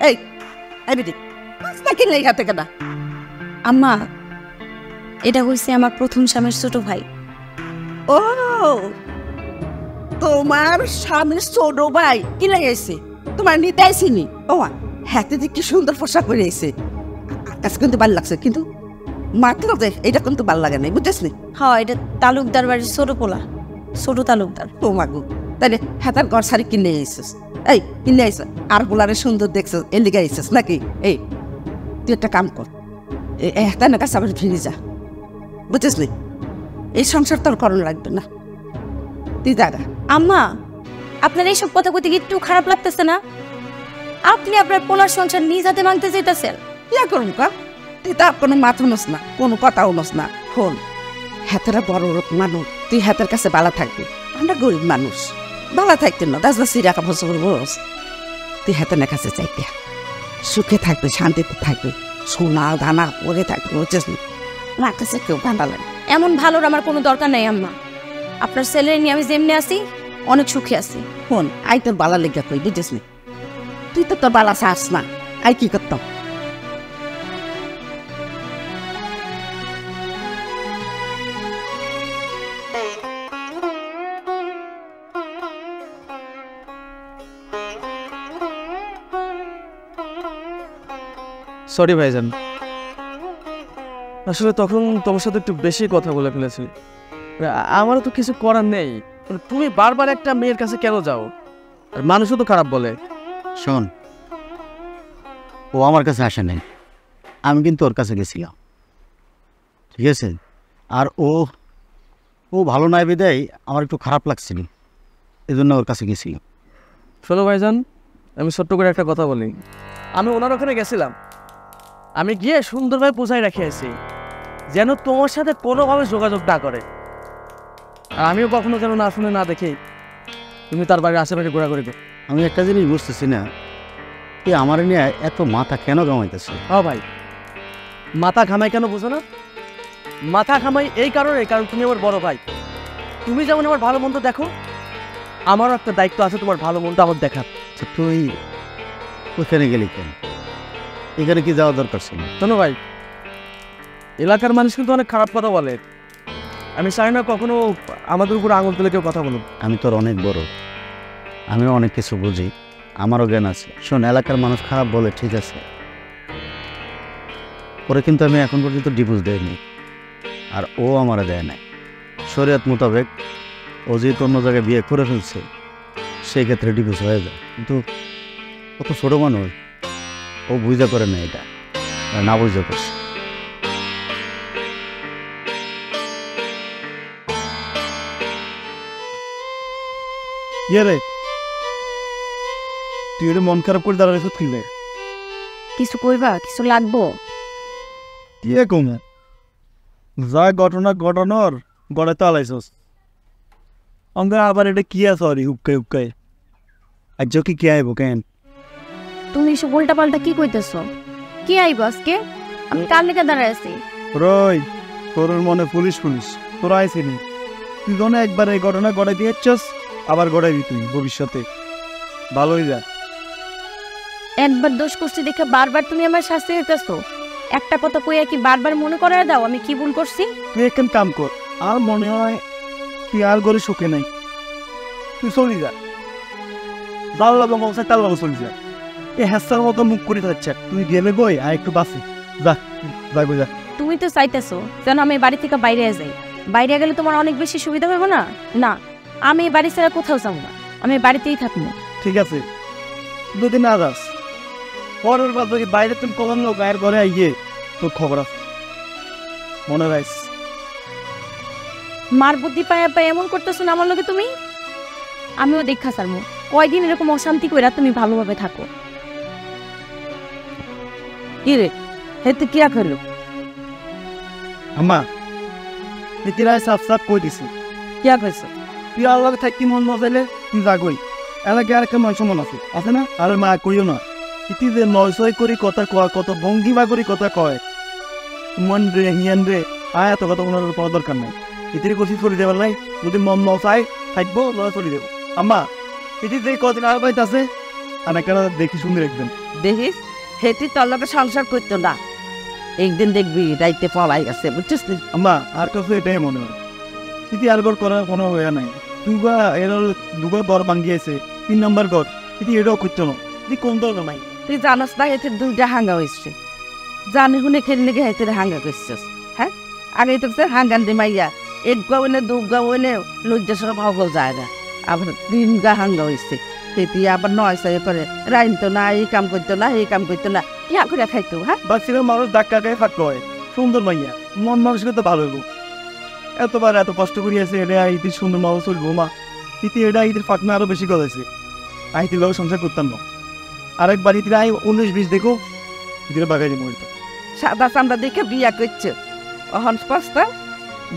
এই বেটি কিনলে হাতে কেনা? আম্মা, এটা হয়েছে আমার প্রথম স্বামীর ছোট ভাই। ও তোমার স্বামীর ছোট ভাই কি লাগাইছে? তোমার নিতে আইসিনি? ও হাতে যে কি সুন্দর পোশাক পরে আইছে, আকাশ কিন্তু ভালো লাগছে, কিন্তু মাত্র যে এটা কিন্তু ভালো লাগে নাই, বুঝছিস নি? হ্যাঁ, এটা তালুকদার বাড়ির ছোট পোলা, ছোট তালুকদার। ও মাগু, তাহলে হাতার ঘর সারি কিনে আইসিস? এই কিনে আইস আর বোলারে সুন্দর দেখছিস এর লিগে আইসিস নাকি? এই তুই একটা কাম কর, হাতার কাছে আবার ফিরে যা, বুঝছিস নি? এই সংসার তোর করণ লাগবে না, তুই দাদা। আম্মা, আপনার এইসব কথা কইতে কি একটু খারাপ লাগতেছে না? আপনি আপনার পোলার সংসার নিজ হাতে ভাঙতে চাইতেছেন। ইয়া করুন কা, তুই তার কোনো মাথা নস না, কোনো কথাও নস না। শোন, হাতেরা বড় মানুষ, তুই হাতের কাছে বালা থাকবি। আমরা গরিব মানুষ, বালা থাকতে না, দাস দাস রাখা বছর বস। তুই হাতের কাছে চাইতে সুখে থাকবে, শান্তিতে থাকবে, সোনা দানা পরে থাকবে, বুঝছিস না? আমার কাছে কেউ ভালো লাগে। এমন ভালোর আমার কোনো দরকার নাই আম্মা। আপনার ছেলে নিয়ে আমি যেমনি আছি অনেক সুখে আছি। শোন, আই তোর বালা লেগে কই, বুঝছিস না? তুই তো তোর বালা চাস না, আই কি করতাম? সরি ভাইজান, আসলে তখন তোমার সাথে একটু বেশি কথা বলে ফেলেছি। আমারও তো কিছু করার নেই, তুমি বারবার একটা মেয়ের কাছে কেন যাও? আর মানুষও তো খারাপ বলে। শোন, ও আমার কাছে আসে নাই, আমি কিন্তু ওর কাছে গেছিলাম, ঠিক আছে? আর ও ভালো নয় বিদায় আমার একটু খারাপ লাগছিল, এই জন্য ওর কাছে গেছিলাম। শোনো ভাইজান, আমি ছোট্ট করে একটা কথা বলি। আমি ওনার ওখানে গেছিলাম, আমি গিয়ে সুন্দরভাবে বোঝাই রেখে আসি যেন তোমার সাথে কোনোভাবে যোগাযোগ না করে। আর আমিও কখনো যেন না শুনে না দেখি তুমি তার বাড়ির আশেপাশে ঘোরাঘুরি করো। আমি একটা জিনিস বুঝতেছি না, তুই আমার নিয়ে এত মাথা কেন ঘামাইতেছে? হ্যাঁ ভাই, মাথা ঘামাই কেন বুঝো না? মাথা ঘামাই এই কারণে, কারণ তুমি আমার বড় ভাই। তুমি যেমন আমার ভালো মন্দ দেখো, আমারও একটা দায়িত্ব আছে তোমার ভালো মন্দ আমার দেখার। তুই ওখানে গেলি কেন? এখানে কি যাওয়া দরকার ছিল? শোনো ভাই, এলাকার মানুষ কিন্তু অনেক খারাপ কথা বলে, আমি চাই না কখনো আমাদের উপর আঙুল তুলে কেউ কথা বলুক। আমি তোর অনেক বড়, আমিও অনেক কিছু বুঝি, আমারও জ্ঞান আছে। শোন, এলাকার মানুষ খারাপ বলে ঠিক আছে, ওরে কিন্তু আমি এখন পর্যন্ত ডিভোর্স দেয়নি, আর ও আমারে দেয় নাই। শরীয়ত মোতাবেক ও যেহেতু অন্য জায়গায় বিয়ে করে ফেলছে, সেই ক্ষেত্রে ডিভোর্স হয়ে যায়। কিন্তু ও তো ছোটো মানুষ, ও বুঝা করে না, এটা না বুঝা করছে। ইয়ে রে, তুই এটা মন খারাপ করে দাঁড়ালে কি রে? কিছু কইবা? কিছু লাগবো? কি কমে যা ঘটনা ঘটানোর গড়ে তো আলাইছস, অঙ্গ আবার এটা কি আছে? সরি, হুক্কাই আজ কি আইব কেন? তুমি এসব উল্টা পাল্টা কি কইতেছো? কি আইব আজকে? আমি কার লেগে দাঁড়ায় আছি? রই, তোর মনে পুলিশ তোরা আইসিনি, তুই যখন একবার এই ঘটনা গড়াই দিয়েছস, আবার গড়াইবি তুই ভবিষ্যতে। ভালোই যা। একবার দোষ করছি দেখে বারবার তুমি আমার শাস্তি দিতেছো। একটা কথা কইয়া কি বারবার মনে করায় দাও আমি কি ভুল করছি? তুই এখন কাম কর, আর মনে হয় তুই আর গড়ে সুখে নাই, তুই চলি যা। যাও লাগো মশাই, তার লাগো চলি যা। এই হ্যাসার মতো মুখ করে থাকছে, তুই গেলে গই আর একটু বাসি যা, যাইবো যা। তুমি তো চাইতেছো যেন আমি বাড়ি থেকে বাইরে যাই। বাইরে গেলে তোমার অনেক বেশি সুবিধা হবে না? না, আমি বাড়ি ছাড়া কোথাও যাবো না, আমি বাড়িতেই থাকবো। ঠিক আছে, যদি না যাস পরের বার যদি বাইরে তুমি কখন গায়ের ঘরে আইয়ে তোর খবর আছে মনে রাখিস। মার বুদ্ধি পায়া পায়া এমন করতেছো না আমার লগে তুমি। আমিও দেখা সারমু কয়দিন এরকম অশান্তি কইরা তুমি ভালোভাবে থাকো। কি রে হেতে কিয়া করলো? আম্মা এতিরাই সাফ সাফ কই দিছি কিয়া কইছ? তুই আল্লাহ থাকি মন মজাইলে তুই যাগই এলাকায় আর একটা মানুষ মন আছে না? আর মা কইও না ইতি যে নয়সই করি কথা কয়, কত ভঙ্গিমা করি কথা কয়, মন রে হিয়ান রে আয় এত কথা ওনার কোনো দরকার নাই। ইতির কষি চলি দেবার নাই, যদি মন ন চাই থাকবো নয় চলি দেবো। আম্মা ইতি যে কদিন আর বাইতে আছে আর একটা দেখি শুনে রাখবেন। দেখিস হেতি তোর লগে সংসার করতো না, একদিন দেখবি রাইতে পলাই গেছে বুঝছিস নি? আম্মা আর কাছে এটাই মনে হয় ইতি আর ঘর করার কোনো হয়ে নাই। দুগা ঘর ভাঙ্গিয়েছে, 3 নম্বর ঘর ইতি এটাও করতো না। ইতি কোন দরকার নাই। তুই জানাস না হেতির 2টা হাঙ্গা হয়েছে, জানি শুনে খেলে গিয়ে হেতির হাঙ্গা করছিস। হ্যাঁ আগে তো হাঙ্গান দি মাইয়া 1 গা হইলে 2 গা হইলে লজ্জা সব হগল যায় না, আবার 3 গা হাঙ্গা হয়েছে। সেটি আবার 9 সাই করে রাইনতো না, এই কাম করতো না, এই কাম করতো না, ইয়া করে খাইতো। হ্যাঁ বাচ্চারা মানুষ ধাক্কা খাই ফাঁকতে হয়, সুন্দর মাইয়া মন মানসিকতা ভালো হইব। এতবার এত কষ্ট করিয়াছে এটা ইতি সুন্দর মানুষ চলবো মা। ইতি এটা ইতির ফাঁকনা আরো বেশি গলাইছে, আইতির লোক সংসার করতাম না। আরেকবার ইতির আই 19-20 দেখো ইতির বাগাই দিব। সাদা চামড়া দেখে বিয়া করছে অহন স্পষ্ট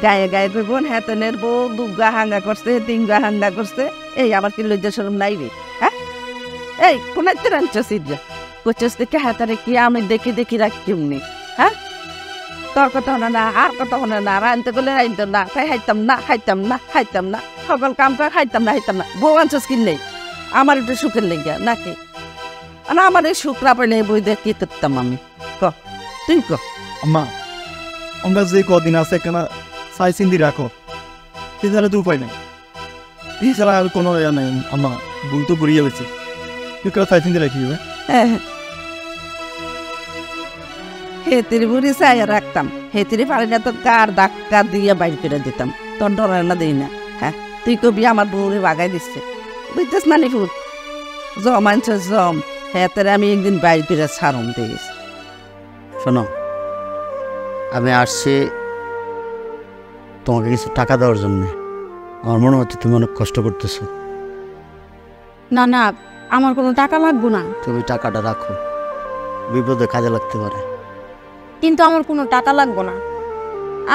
গায়ে গায়ে বোন হেতনের বউ 2 গা হাঙ্গা করছে, 3 গা হাঙ্গা করছে। এই আমার কি লজ্জা শরম নাই রে? হ্যাঁ এই কোন করছিস দেখে হাতারে কি আমি দেখি দেখি রাখি নি? হ্যাঁ তোর কথা হনা না, আর কথা হনা না, রাইনতে গেলে রাইনতো না, তাই খাইতাম না খাইতাম না খাইতাম না, সকল কাম করে খাইতাম না খাইতাম না। বউ আনছিস কিন নেই আমার একটু সুখের লেগে নাকি? না আমার এই শুক্রা পেলে বই দিয়ে কি করতাম আমি? ক তুই ক। আম্মা আমরা যে কদিন আছে কেন চাই চিন্তি রাখো, এছাড়া তো উপায় নাই। এছাড়া আর কোনো ইয়া নাই। আম্মা ভুল তো করিয়া গেছে, তুই কেউ চাই চিন্তি রাখি। হেতির বুড়ি চাই রাখতাম, হেতিরে পারি না তো কার ধাক্কা দিয়ে বাইর করে দিতাম, তোর ডরার না দিই না। হ্যাঁ তুই কবি আমার বউরে বাগাই দিচ্ছে বুঝতেস না নিফুত জম আনছে জম, হেতের আমি একদিন বাইর করে ছাড়ম দিস। শোনো আমি আসছি তোমাকে কিছু টাকা দেওয়ার জন্যে। আমার মনে হচ্ছে তুমি অনেক কষ্ট করতেছো। না না আমার কোনো টাকা লাগবে না। তুমি টাকাটা রাখো, বিপদে কাজে লাগতে পারে। কিন্তু আমার কোনো টাকা লাগবে না।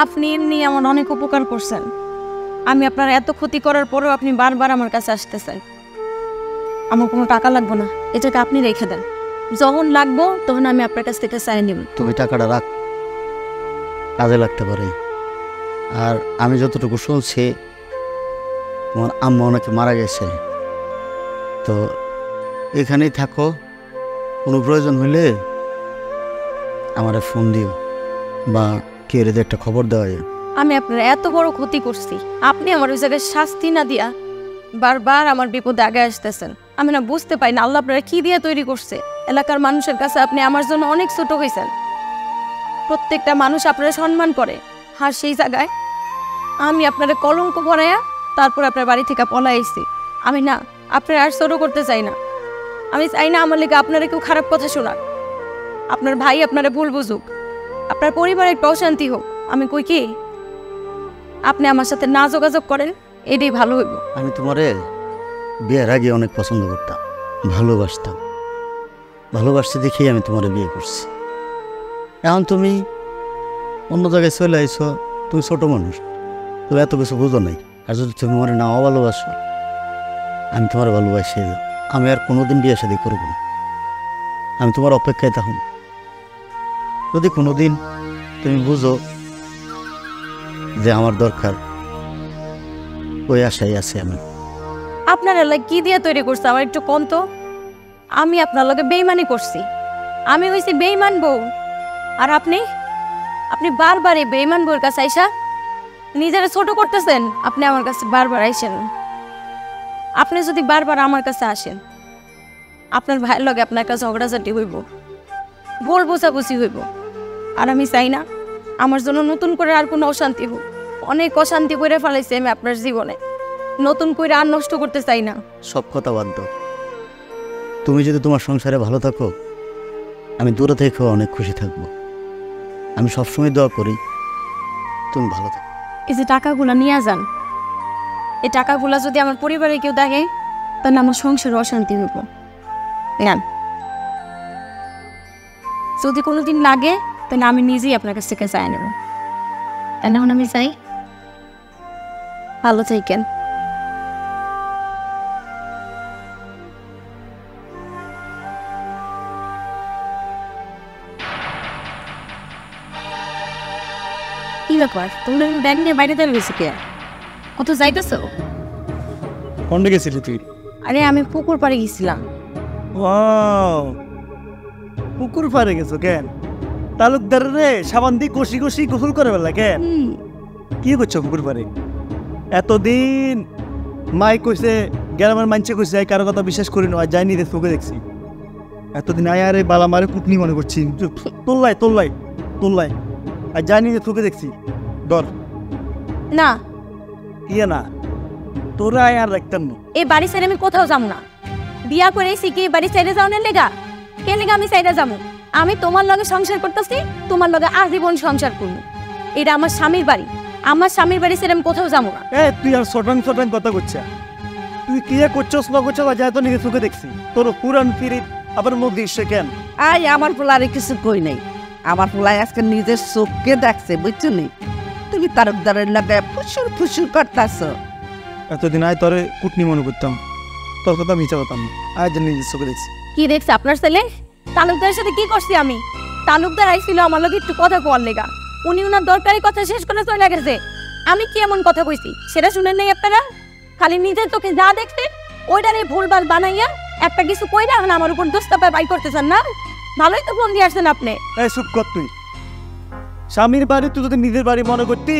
আপনি এমনি আমার অনেক উপকার করছেন, আমি আপনার এত ক্ষতি করার পরেও আপনি বারবার আমার কাছে আসতেছেন। আমার কোনো টাকা লাগবে না, এটাকে আপনি রেখে দেন, যখন লাগবো তখন আমি আপনার কাছ থেকে চাই নিব। তুমি টাকাটা রাখ, কাজে লাগতে পারে। আর আমি যতটুকু শুনছি তোমার আম্মা অনেকে মারা গেছে, তো এখানেই থাকো, কোনো প্রয়োজন হইলে আমারে ফোন দিও বা কেউ রেখে একটা খবর দেওয়া যায়। আমি আপনার এত বড় ক্ষতি করছি, আপনি আমার ওই জায়গায় শাস্তি না দিয়া বারবার আমার বিপদে আগে আসতেছেন। আমি না বুঝতে পাই না আল্লাহ আপনারা কি দিয়ে তৈরি করছে। এলাকার মানুষের কাছে আপনি আমার জন্য অনেক ছোট হয়েছেন, প্রত্যেকটা মানুষ আপনারা সম্মান করে, আর সেই জায়গায় আমি আপনারা কলঙ্ক ভরাইয়া তারপর আপনার বাড়ি থেকে পলাইছি। আমি না আপনারা আর ছোট করতে চাই না, আমি চাই না আমার লেগে আপনারা কেউ খারাপ কথা শোনাক, আপনার ভাই আপনারা ভুল বুঝুক, আপনার পরিবারের একটা অশান্তি হোক। আমি কই কি আপনি আমার সাথে না যোগাযোগ করেন, এটাই ভালো হইব। আমি তোমারে বিয়ের আগে অনেক পছন্দ করতাম, ভালোবাসতাম, ভালোবাসতে দেখেই আমি তোমারে বিয়ে করছি। এখন তুমি অন্য জায়গায় চলে আইছো, তুমি ছোট মানুষ, তুমি এত কিছু বুঝো নাই। আর যদি তুমি আমার নাও ভালোবাসো, আমি তোমার ভালোবাসি, আমি আর কোনোদিন বিয়ে শাদী করবো না। আমি তোমার অপেক্ষায় থাকুন। যদি কোনোদিন তুমি বুঝো যে আমার দরকার, ওই আশাই আছে আমি। আপনার এলাকা কি দিয়ে তৈরি করছে আমার একটু কম তো? আমি আপনার লগে বেইমানি করছি, আমি হয়েছি বেইমান বউ, আর আপনি আপনি বারবার এই বেইমান বউর কাছে আইসা নিজেরা ছোট করতেছেন। আপনি আমার কাছে বারবার আইসেন, আপনি যদি বারবার আমার কাছে আসেন আপনার ভাইয়ের লগে আপনার কাছে ঝগড়াঝাটি হইব, ভুল বোঝাবুঝি হইব, আর আমি চাই না আমার জন্য নতুন করে আর কোনো অশান্তি হোক। অনেক অশান্তি করে ফেলাইছি আমি আপনার জীবনে, নতুন করে আর নষ্ট করতে চাই না। সব কথা বাদ দাও, তুমি যদি তোমার সংসারে ভালো থাকো আমি দূরে থেকেও অনেক খুশি থাকবো। আমি সবসময় দোয়া করি তুমি ভালো থাকো। এই যে টাকাগুলো নিয়ে যান, এই টাকাগুলো যদি আমার পরিবারে কেউ দেখে তাহলে আমার সংসারে অশান্তি হইব। নেন, যদি কোনোদিন লাগে তাহলে আমি নিজেই আপনার কাছ থেকে চাই নেব। তাহলে এখন আমি চাই, ভালো থাকেন। কি ব্যাপার, তোমরা ব্যাগ নিয়ে বাইরে দাঁড়িয়েছো কে? কত যাইতেছো? কোনটা গেছিলি তুই? আরে আমি পুকুর পাড়ে গেছিলাম। পুকুর পাড়ে গেছো কেন? তালুকদার রে সাবান দিয়ে কষি কষি গোসল করে বেলা কেন? কি করছো পুকুর পাড়ে? এতদিন মাই কইছে, গ্রামের মানুষে কইছে কারো কথা বিশ্বাস করি না, যাইনি রে চোখে দেখছি। এতদিন আরে বালা মারে কুটনি মনে করছি, তোল্লাই তোল্লাই তোল্লাই, আর যাইনি রে চোখে দেখছি। ডর না ইয়ে না, তোরা আর রাখতাম না। এই বাড়ি ছেড়ে আমি কোথাও যাবো না। বিয়া করে শিখে এই বাড়ি ছেড়ে যাও না লেগা, কে লেগা আমি ছেড়ে যাবো? আমি তোমার লগে সংসার করতেছি, তোমার লগে আজীবন সংসার করবো। এটা আমার স্বামীর বাড়ি, আমার স্বামীর বাড়ি ছেড়ে আমি কোথাও যাবো না। তুই আর সটাং সটাং কথা করছিস, তুই কি করছস না করছস যায় তো নিজে চোখে দেখছি। তোর পুরান ফিরিত আবার মুখ দিচ্ছে কেন? আই আমার পোলারে কিছু কই নাই, আমার পোলায় আজকে নিজের চোখকে দেখছে, বুঝছো নি? তুমি তারকদারের লাগে ফুসুর ফুসুর করতেছ। এতদিন আয় তোরে কুটনি মনে করতাম, তোর কথা মিছা করতাম না, আজ নিজের চোখে দেখছি। কি দেখছে আপনার ছেলে? তালুকদারের সাথে কি করছি আমি? তালুকদার আইছিল আমার লগে একটু কথা কোয়ার লেগা, উনি ওনার দরকারি কথা শেষ করে চলে গেছে। আমি কি এমন কথা কইছি সেটা শুনেন নাই আপনারা? খালি নিজের চোখে যা দেখছে ওইটারে ভুলভাল বানাইয়া একটা কিছু কইরা এখন আমার উপর দোষটা বাই করতেছেন না? ভালোই তো ফোন দিয়ে আসছেন আপনি। এই চুপ কর তুই। স্বামীর বাড়ি তুই যদি নিজের বাড়ি মনে করতি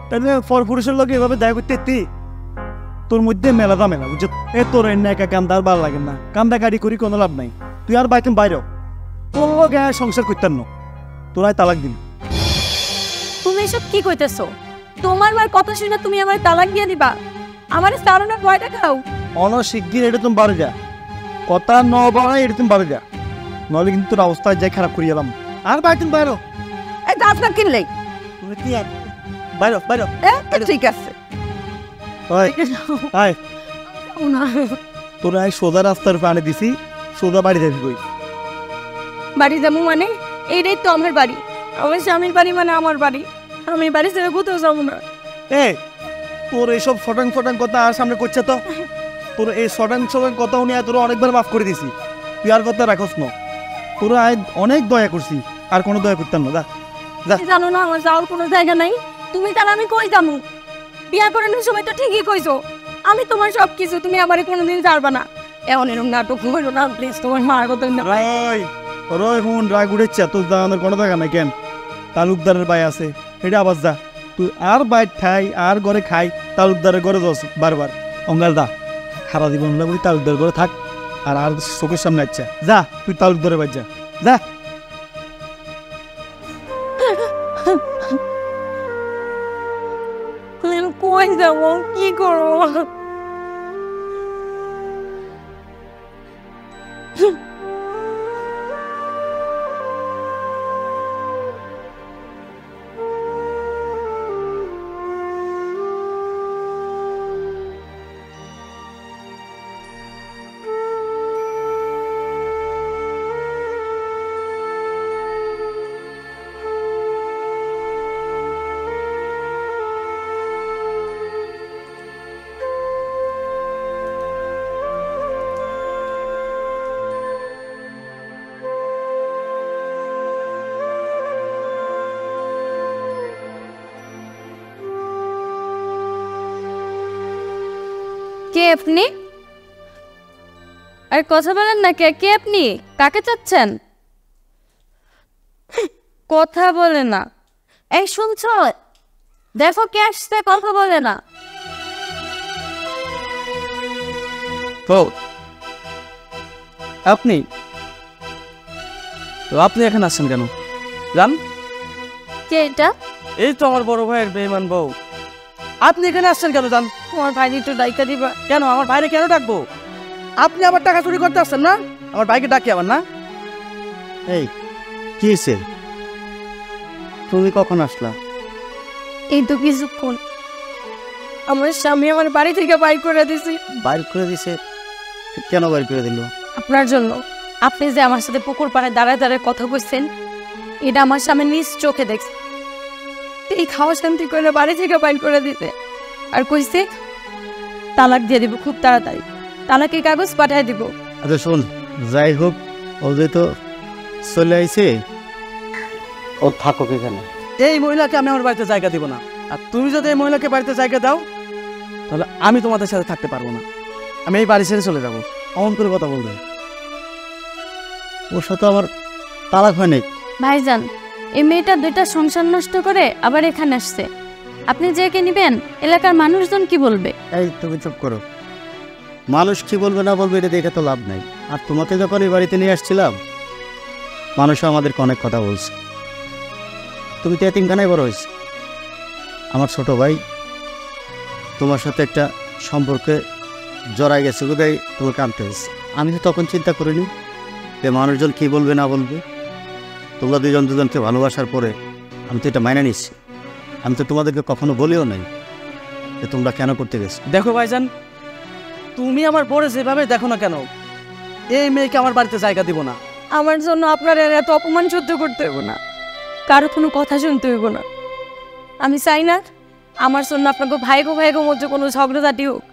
তাহলে পরপুরুষের লোক এভাবে দেখা করতে এতি। তোর মধ্যে মেলা মেলা বুঝছো? তোর এনে একা কান্দার ভালো লাগে না, কান্দা গাড়ি করি কোনো লাভ নাই। তুই আর বাইকে বাইরেও তোর লোক সংসার করতেন না, তোরাই তালাক দিন। তুমি এসব কি কইতেছো? তোমার মার কথা শুনে তুমি আমার তালাক দিয়ে দিবা? আমার সারানোর ভয়টা খাও। অনশিগগির এটা তুমি বাড়ি যা, কথা ন বাড়াই এটা তুমি বাড়ি যা, নইলে কিন্তু তোর অবস্থা যাই খারাপ করিয়ে এলাম। আর বাইরে বাইরো, এই দাঁত না কিনলে তুমি কি আর বাইরো বাইরো। ঠিক আছে, তোরা সোজা রাস্তার পানি দিছি, সোজা বাড়ি যাবি কই? বাড়ি যাবো মানে? এইটাই তো আমার বাড়ি, আমার স্বামীর বাড়ি মানে আমার বাড়ি। আমি বাড়ি ছেড়ে কোথাও যাবো না। তোর এইসব ফটাং ফটাং কথা আর সামনে করছে তো? তোর এই ফটাং ফটাং কথা উনি তোর অনেকবার মাফ করে দিছি, তুই আর কথা রাখস না। তোরা অনেক দয়া করছি, আর কোনো দয়া করতাম না। যা জানো না আমার যাওয়ার কোনো জায়গা নাই। তুমি তার আমি কই যাবো? বিয়া করানোর সময় তো ঠিকই কইছো আমি তোমার সব কিছু, তুমি আমারে কোনোদিন ছাড়বা না। এমন এরকম নাটক করো না প্লিজ, তোমার মার কথা না। রয় হুন রাগ উঠেছে, তোর জানানোর কোনো জায়গা নাই কেন? তালুকদারের বাই আছে, এটা আবার যা। তুই আর বাইর খাই আর ঘরে খাই, তালুকদারের ঘরে যাস বারবার। অঙ্গাল দা সারা জীবন বলি তালুকদারের ঘরে থাক, আর আর চোখের সামনে আচ্ছা যা, তুই তালুকদারের বাই যা যা। কই যাবো, কি করবো? কে আপনি? আর কথা বলেন না, কে কে আপনি? কাকে চাচ্ছেন? কথা বলে না। এই শুনছ, দেখো কে আসছে, কথা বলে না। আপনি তো আপনি এখানে আসছেন কেন জান? কে এটা? এই তো আমার বড় ভাইয়ের বেঈমান বউ। আপনি এখানে আসছেন কেন জান? তোমার ভাই একটু ডাইকা দিবা। কেন আমার বাইরে কেন ডাকবো? আপনি আবার টাকা চুরি করতে আসছেন না? আমার ভাইকে ডাকি আবার না? এই কি হয়েছে? তুমি কখন আসলা? এই তো কিছুক্ষণ। আমার স্বামী আমার বাড়ি থেকে বাইর করে দিছি। বাইর করে দিছে? কেন বাইর করে দিল? আপনার জন্য। আপনি যে আমার সাথে পুকুর পাড়ে দাঁড়ায় দাঁড়ায় কথা বলছেন, এটা আমার সামনে নিজ চোখে দেখছে। এই খাওয়া শান্তি করে বাড়ি থেকে বাইর করে দিতে, আর কইছে তালাক দিয়ে দিব খুব তাড়াতাড়ি, তালাকের কাগজ পাঠিয়ে দিব। আচ্ছা শোন, যাই হোক, ও যেহেতু চলে আইছে, ও থাকুক এখানে। এই মহিলাকে আমি আমার বাড়িতে জায়গা দিব না। আর তুমি যদি এই মহিলাকে বাড়িতে জায়গা দাও, তাহলে আমি তোমাদের সাথে থাকতে পারবো না। আমি এই বাড়ি ছেড়ে চলে যাবো। অমন করে কথা বলবে? ওর সাথে আমার তালাক হয়নি। ভাইজান, এই মেয়েটা 2টা সংসার নষ্ট করে আবার এখানে আসছে। আপনি যে কে নিবেন, এলাকার মানুষজন কি বলবে? এই তুমি চুপ করো। মানুষ কি বলবে না বলবে এটা দেখে তো লাভ নাই। আর তোমাকে যখন এই বাড়িতে নিয়ে আসছিলাম, মানুষও আমাদেরকে অনেক কথা বলছে। তুমি তো এতিমখানায় বড় হয়েছে। আমার ছোট ভাই তোমার সাথে একটা সম্পর্কে জড়াই গেছে, কোথায় তোমাকে আনতে হয়েছে। আমি তো তখন চিন্তা করিনি যে মানুষজন কি বলবে না বলবে। তোমরা দুজনকে ভালোবাসার পরে আমি তো এটা মাইনে নিচ্ছি। আমি তো তোমাদেরকে কখনো বলিও নাই যে তোমরা কেন করতে গেছো। দেখো ভাইজান, তুমি আমার বড় যেভাবে দেখো না কেন, এই মেয়েকে আমার বাড়িতে জায়গা দিব না। আমার জন্য আপনার আর এত অপমান সহ্য করতে হইব না, কারো কোনো কথা শুনতে হইব না। আমি চাই না আমার জন্য আপনাকে ভাইগো মধ্যে কোনো ঝগড়াঝাটি হোক।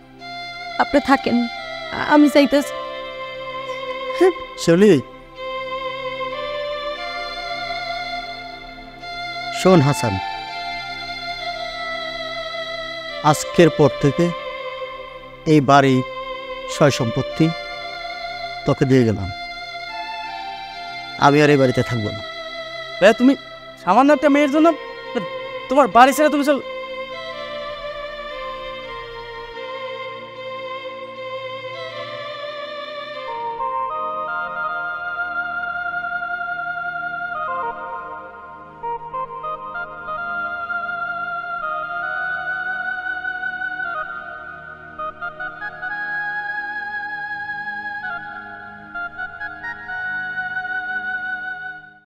আপনি থাকেন, আমি চাইতেছি। শিউলি, শোন হাসান, আজকের পর থেকে এই বাড়ি সয় সম্পত্তি তোকে দিয়ে গেলাম। আমি আর এই বাড়িতে থাকবো না। ভাইয়া, তুমি সামান্য একটা মেয়ের জন্য তোমার বাড়ি ছেড়ে তুমি